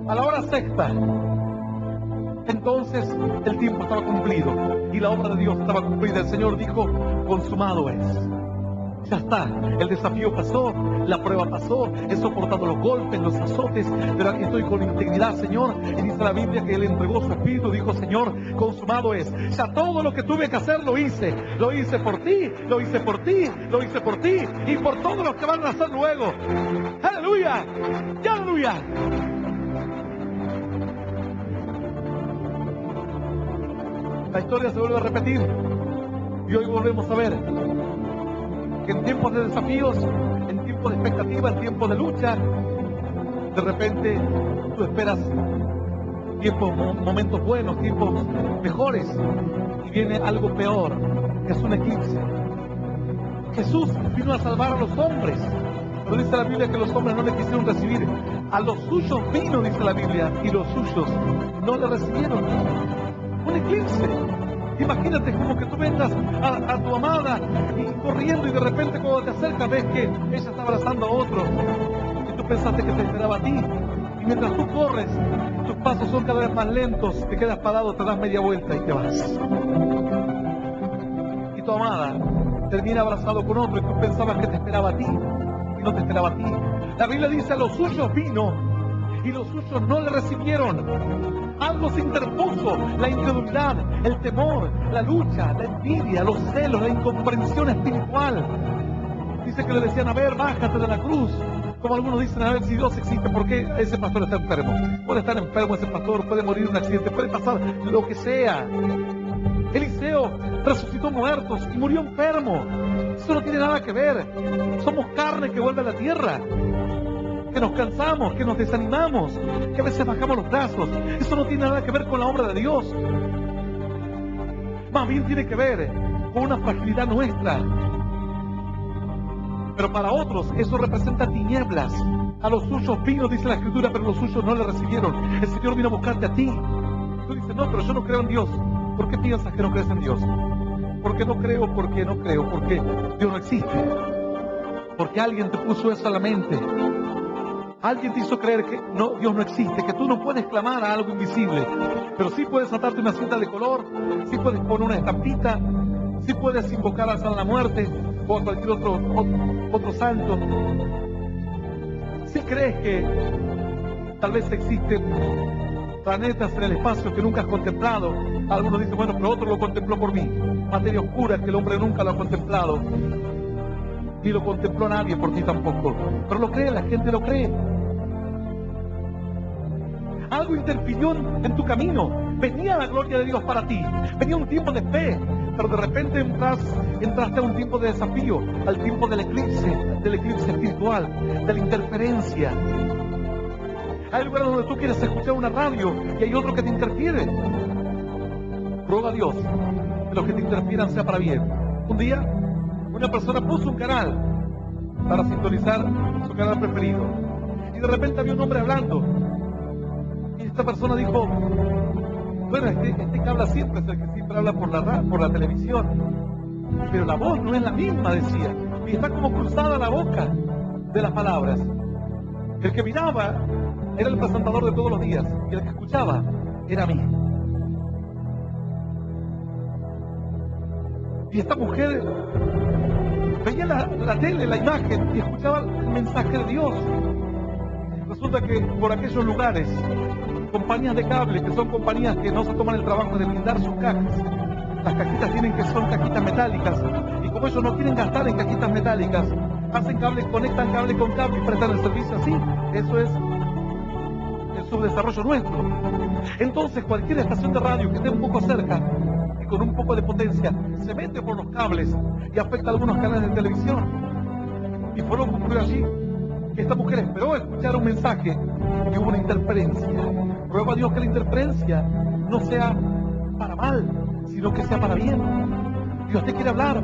A la hora sexta, entonces el tiempo estaba cumplido y la obra de Dios estaba cumplida. El Señor dijo: consumado es. Ya está, el desafío pasó, la prueba pasó, he soportado los golpes, los azotes, pero aquí estoy con integridad, Señor. Y dice la Biblia que Él entregó su espíritu, dijo: Señor, consumado es. Ya todo lo que tuve que hacer lo hice por ti, lo hice por ti, lo hice por ti y por todos los que van a hacer luego. ¡Aleluya! ¡Y aleluya! La historia se vuelve a repetir y hoy volvemos a ver que en tiempos de desafíos, en tiempos de expectativa, en tiempos de lucha, de repente tú esperas tiempos, momentos buenos, tiempos mejores, y viene algo peor, que es un eclipse. Jesús vino a salvar a los hombres, pero dice la Biblia que los hombres no le quisieron recibir. A los suyos vino, dice la Biblia, y los suyos no le recibieron. Un eclipse. Imagínate como que tú vengas a tu amada y corriendo, y de repente cuando te acercas ves que ella está abrazando a otro y tú pensaste que te esperaba a ti, y mientras tú corres tus pasos son cada vez más lentos, te quedas parado, te das media vuelta y te vas, y tu amada termina abrazado con otro y tú pensabas que te esperaba a ti y no te esperaba a ti. La Biblia dice: a los suyos vino y los suyos no le recibieron. Algo se interpuso: la incredulidad, el temor, la lucha, la envidia, los celos, la incomprensión espiritual. Dice que le decían: a ver, bájate de la cruz. Como algunos dicen: a ver, si Dios existe, ¿por qué ese pastor está enfermo? Puede estar enfermo ese pastor, puede morir en un accidente, puede pasar lo que sea. Eliseo resucitó muertos y murió enfermo. Eso no tiene nada que ver. Somos carne que vuelve a la tierra, que nos cansamos, que nos desanimamos, que a veces bajamos los brazos. Eso no tiene nada que ver con la obra de Dios. Más bien tiene que ver con una fragilidad nuestra. Pero para otros eso representa tinieblas. A los suyos vino, dice la Escritura, pero los suyos no le recibieron. El Señor vino a buscarte a ti. Tú dices, no, pero yo no creo en Dios. ¿Por qué piensas que no crees en Dios? Porque no creo, porque no creo, porque Dios no existe. Porque alguien te puso eso a la mente. Alguien te hizo creer que no, Dios no existe, que tú no puedes clamar a algo invisible, pero sí puedes atarte una cinta de color, sí puedes poner una estampita, sí puedes invocar a la muerte o a cualquier otro santo. Si crees que tal vez existen planetas en el espacio que nunca has contemplado, algunos dicen, bueno, pero otro lo contempló por mí. Materia oscura que el hombre nunca lo ha contemplado, ni lo contempló nadie por ti tampoco. Pero lo cree, la gente lo cree. Algo interfirió en tu camino. Venía la gloria de Dios para ti. Venía un tiempo de fe, pero de repente entraste a un tiempo de desafío, al tiempo del eclipse espiritual, de la interferencia. Hay lugares donde tú quieres escuchar una radio y hay otro que te interfiere. Ruega a Dios que lo que te interfieran sea para bien. Un día, una persona puso un canal para sintonizar su canal preferido. Y de repente había un hombre hablando. Y esta persona dijo, bueno, este que habla siempre es el que siempre habla por la televisión. Pero la voz no es la misma, decía. Y está como cruzada la boca de las palabras. El que miraba era el presentador de todos los días. Y el que escuchaba era mí. Y esta mujer veía la tele, la imagen, y escuchaba el mensaje de Dios. Resulta que por aquellos lugares, compañías de cable, que son compañías que no se toman el trabajo de blindar sus cajas, las cajitas son cajitas metálicas, y como ellos no quieren gastar en cajitas metálicas, hacen cable, conectan cable con cable y prestan el servicio así. Eso es el subdesarrollo nuestro. Entonces cualquier estación de radio que esté un poco cerca y con un poco de potencia se mete por los cables y afecta a algunos canales de televisión. Y fue lo que ocurrió allí. Esta mujer esperó escuchar un mensaje y hubo una interferencia. Ruego a Dios que la interferencia no sea para mal, sino que sea para bien. Dios te quiere hablar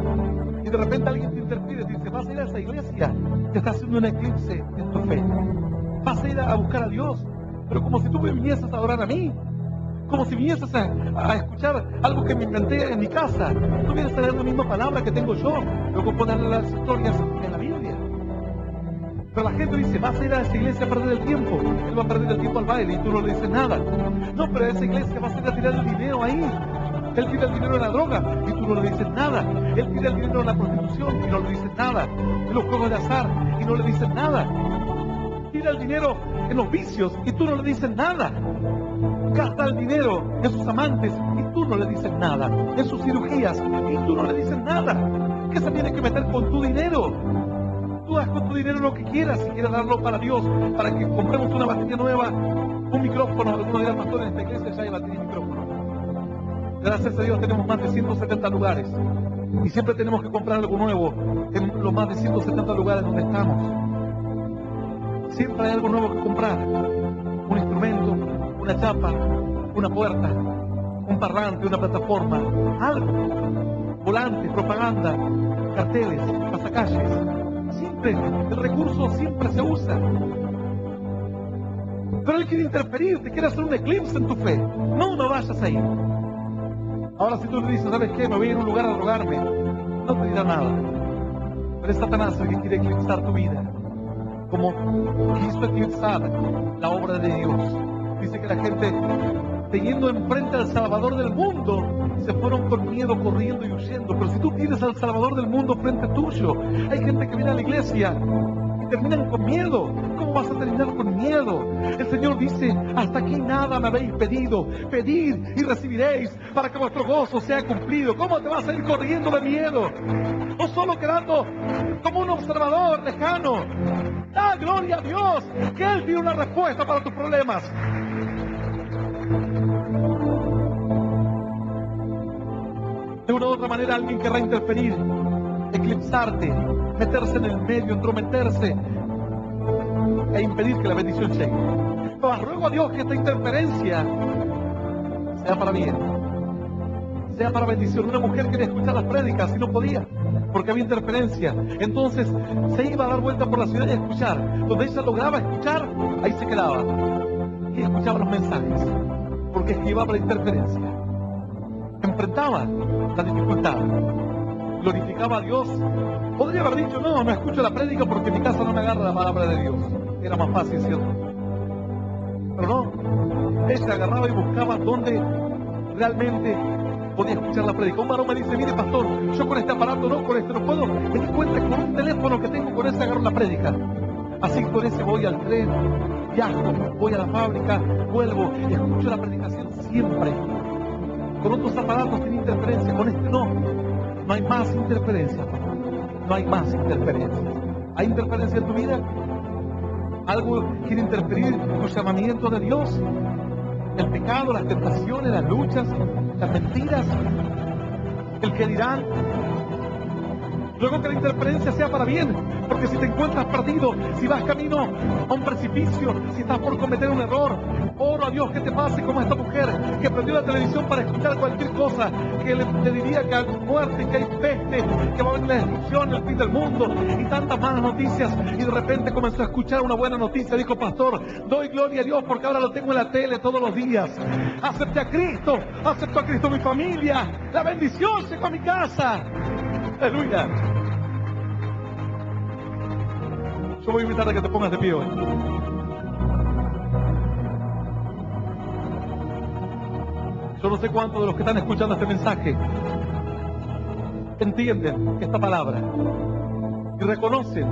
y de repente alguien te interfiere y te dice, vas a ir a esa iglesia, te está haciendo un eclipse en tu fe. Vas a ir a buscar a Dios, pero como si tú me vinieses a adorar a mí, como si vinieses a escuchar algo que me inventé en mi casa. Tú vienes a leer la misma palabra que tengo yo, luego ponerle las historias en la Biblia. Pero la gente dice, vas a ir a esa iglesia a perder el tiempo. Él va a perder el tiempo al baile y tú no le dices nada. No, pero a esa iglesia vas a ir a tirar el dinero ahí. Él tira el dinero en la droga y tú no le dices nada. Él tira el dinero en la prostitución y no le dices nada. En los juegos de azar y no le dices nada. Tira el dinero en los vicios y tú no le dices nada. Gasta el dinero en sus amantes y tú no le dices nada. En sus cirugías y tú no le dices nada. ¿Qué se tiene que meter con tu dinero? Tú haz con tu dinero lo que quieras, si quieres darlo para Dios, para que compremos una batería nueva, un micrófono. Algunos dirán, pastor, en esta iglesia ya hay batería y micrófono. Gracias a Dios tenemos más de 170 lugares y siempre tenemos que comprar algo nuevo en los más de 170 lugares donde estamos. Siempre hay algo nuevo que comprar, un instrumento, una chapa, una puerta, un parlante, una plataforma, algo, volantes, propaganda, carteles, pasacalles. Siempre, el recurso siempre se usa. Pero él quiere interferir, te quiere hacer un eclipse en tu fe. No vayas ahí. Ahora si tú le dices, ¿sabes qué? Me voy a ir a un lugar a drogarme, no te dirá nada. Pero es Satanás el que quiere eclipsar tu vida, como quiso eclipsar la obra de Dios. Dice que la gente, teniendo enfrente al Salvador del mundo, se fueron con miedo corriendo y huyendo. Pero si tú tienes al Salvador del mundo frente tuyo, hay gente que viene a la iglesia y terminan con miedo. ¿Cómo vas a terminar con miedo? El Señor dice, hasta aquí nada me habéis pedido. Pedid y recibiréis para que vuestro gozo sea cumplido. ¿Cómo te vas a ir corriendo de miedo? O solo quedando como un observador lejano. Da gloria a Dios, que Él tiene una respuesta para tus problemas. De una u otra manera alguien querrá interferir, eclipsarte, meterse en el medio, entrometerse e impedir que la bendición llegue. Pero ruego a Dios que esta interferencia sea para bien, sea para bendición. Una mujer quería escuchar las prédicas y no podía, porque había interferencia. Entonces se iba a dar vuelta por la ciudad y a escuchar. Donde ella lograba escuchar, ahí se quedaba. Y escuchaba los mensajes, porque esquivaba la interferencia. Enfrentaba la dificultad. Glorificaba a Dios. Podría haber dicho, no escucho la prédica porque en mi casa no me agarra la palabra de Dios. Era más fácil, ¿cierto? Pero no, ella agarraba y buscaba donde realmente podía escuchar la prédica. Un varón me dice, mire pastor, yo con este aparato no, con este no puedo. Me di cuenta que con un teléfono que tengo, con ese agarro la prédica. Así que con ese voy al tren, viajo, voy a la fábrica, vuelvo, escucho la predicación siempre. Con otros aparatos tiene interferencia, con este no. No hay más interferencia, no hay más interferencia. ¿Hay interferencia en tu vida? ¿Algo quiere interferir en tu llamamiento de Dios? El pecado, las tentaciones, las luchas, las mentiras, el que dirán. Luego que la interferencia sea para bien, porque si te encuentras perdido, si vas camino a un precipicio, si estás por cometer un error, oro a Dios que te pase como esta mujer que prendió la televisión para escuchar cualquier cosa, que le diría que hay muerte, que hay peste, que va a venir la destrucción, el fin del mundo y tantas malas noticias, y de repente comenzó a escuchar una buena noticia. Dijo, pastor, doy gloria a Dios porque ahora lo tengo en la tele todos los días. Acepté a Cristo, aceptó a Cristo mi familia, la bendición llegó a mi casa. Aleluya. Yo voy a invitar a que te pongas de pie hoy. Yo no sé cuántos de los que están escuchando este mensaje entienden esta palabra y reconocen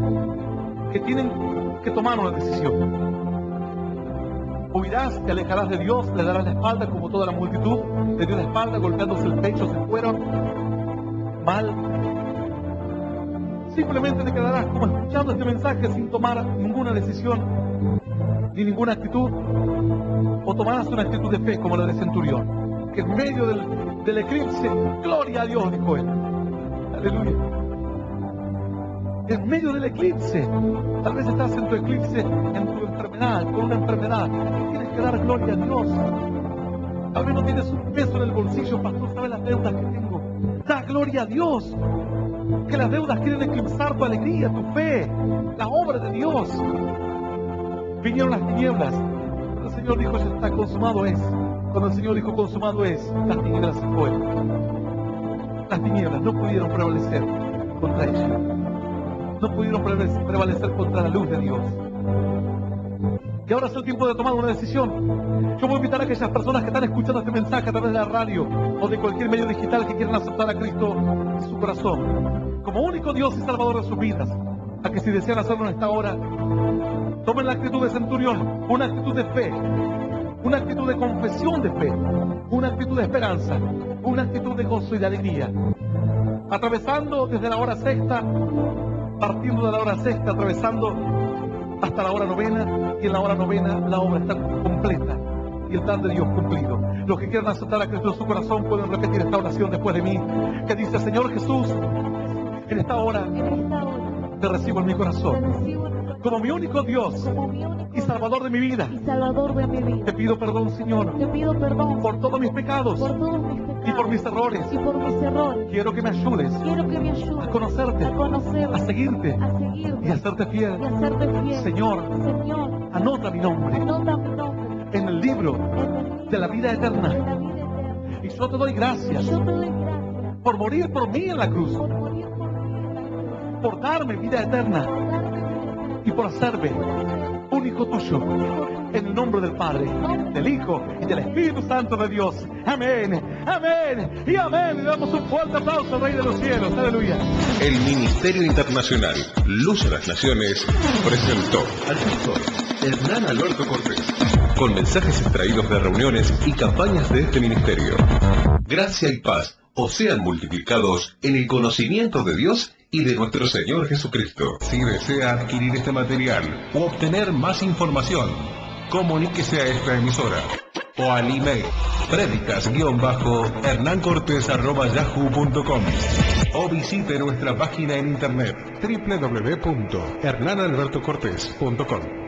que tienen que tomar una decisión. Huirás, te alejarás de Dios, le darás la espalda como toda la multitud, le dio la espalda, golpeándose el pecho, se fueron mal. Simplemente te quedarás como escuchando este mensaje sin tomar ninguna decisión ni ninguna actitud, o tomarás una actitud de fe como la de Centurión, que en medio del eclipse, gloria a Dios, dijo él. Aleluya. En medio del eclipse, tal vez estás en tu eclipse, en tu enfermedad, con una enfermedad, tienes que dar gloria a Dios. Tal vez no tienes un peso en el bolsillo, pastor, ¿sabe las deudas que tengo? Da gloria a Dios. Que las deudas quieren eclipsar tu alegría, tu fe, la obra de Dios. Vinieron las tinieblas, pero el Señor dijo, ya está, consumado es. Cuando el Señor dijo, consumado es, las tinieblas se fueron. Las tinieblas no pudieron prevalecer contra ella. No pudieron prevalecer contra la luz de Dios. Y ahora es el tiempo de tomar una decisión. Yo voy a invitar a aquellas personas que están escuchando este mensaje a través de la radio o de cualquier medio digital que quieran aceptar a Cristo en su corazón como único Dios y Salvador de sus vidas, a que si desean hacerlo en esta hora, tomen la actitud de Centurión, una actitud de fe, una actitud de confesión de fe, una actitud de esperanza, una actitud de gozo y de alegría, atravesando desde la hora sexta, partiendo de la hora sexta, atravesando hasta la hora novena, y en la hora novena la obra está completa y el plan de Dios cumplido. Los que quieran aceptar a Cristo en su corazón pueden repetir esta oración después de mí, que dice: Señor Jesús, en esta hora te recibo en mi corazón como mi único Dios y Salvador de mi vida. Te pido perdón, Señor, por todos mis pecados y por mis errores. Quiero que me ayudes a conocerte, a seguirte y a hacerte fiel. Señor, anota mi nombre en el libro de la vida eterna. Y yo te doy gracias por morir por mí en la cruz, por darme vida eterna y por hacerme un hijo tuyo, en el nombre del Padre, del Hijo y del Espíritu Santo de Dios. Amén, amén y amén. Le damos un fuerte aplauso al Rey de los Cielos. Aleluya. El Ministerio Internacional Luz a las Naciones presentó al pastor Hernán Alberto Cortés, con mensajes extraídos de reuniones y campañas de este ministerio. Gracia y paz os sean multiplicados en el conocimiento de Dios y de nuestro Señor Jesucristo. Si desea adquirir este material o obtener más información, comuníquese a esta emisora o al email predicas_hernancortes@yahoo.com o visite nuestra página en internet www.hernanalbertocortes.com.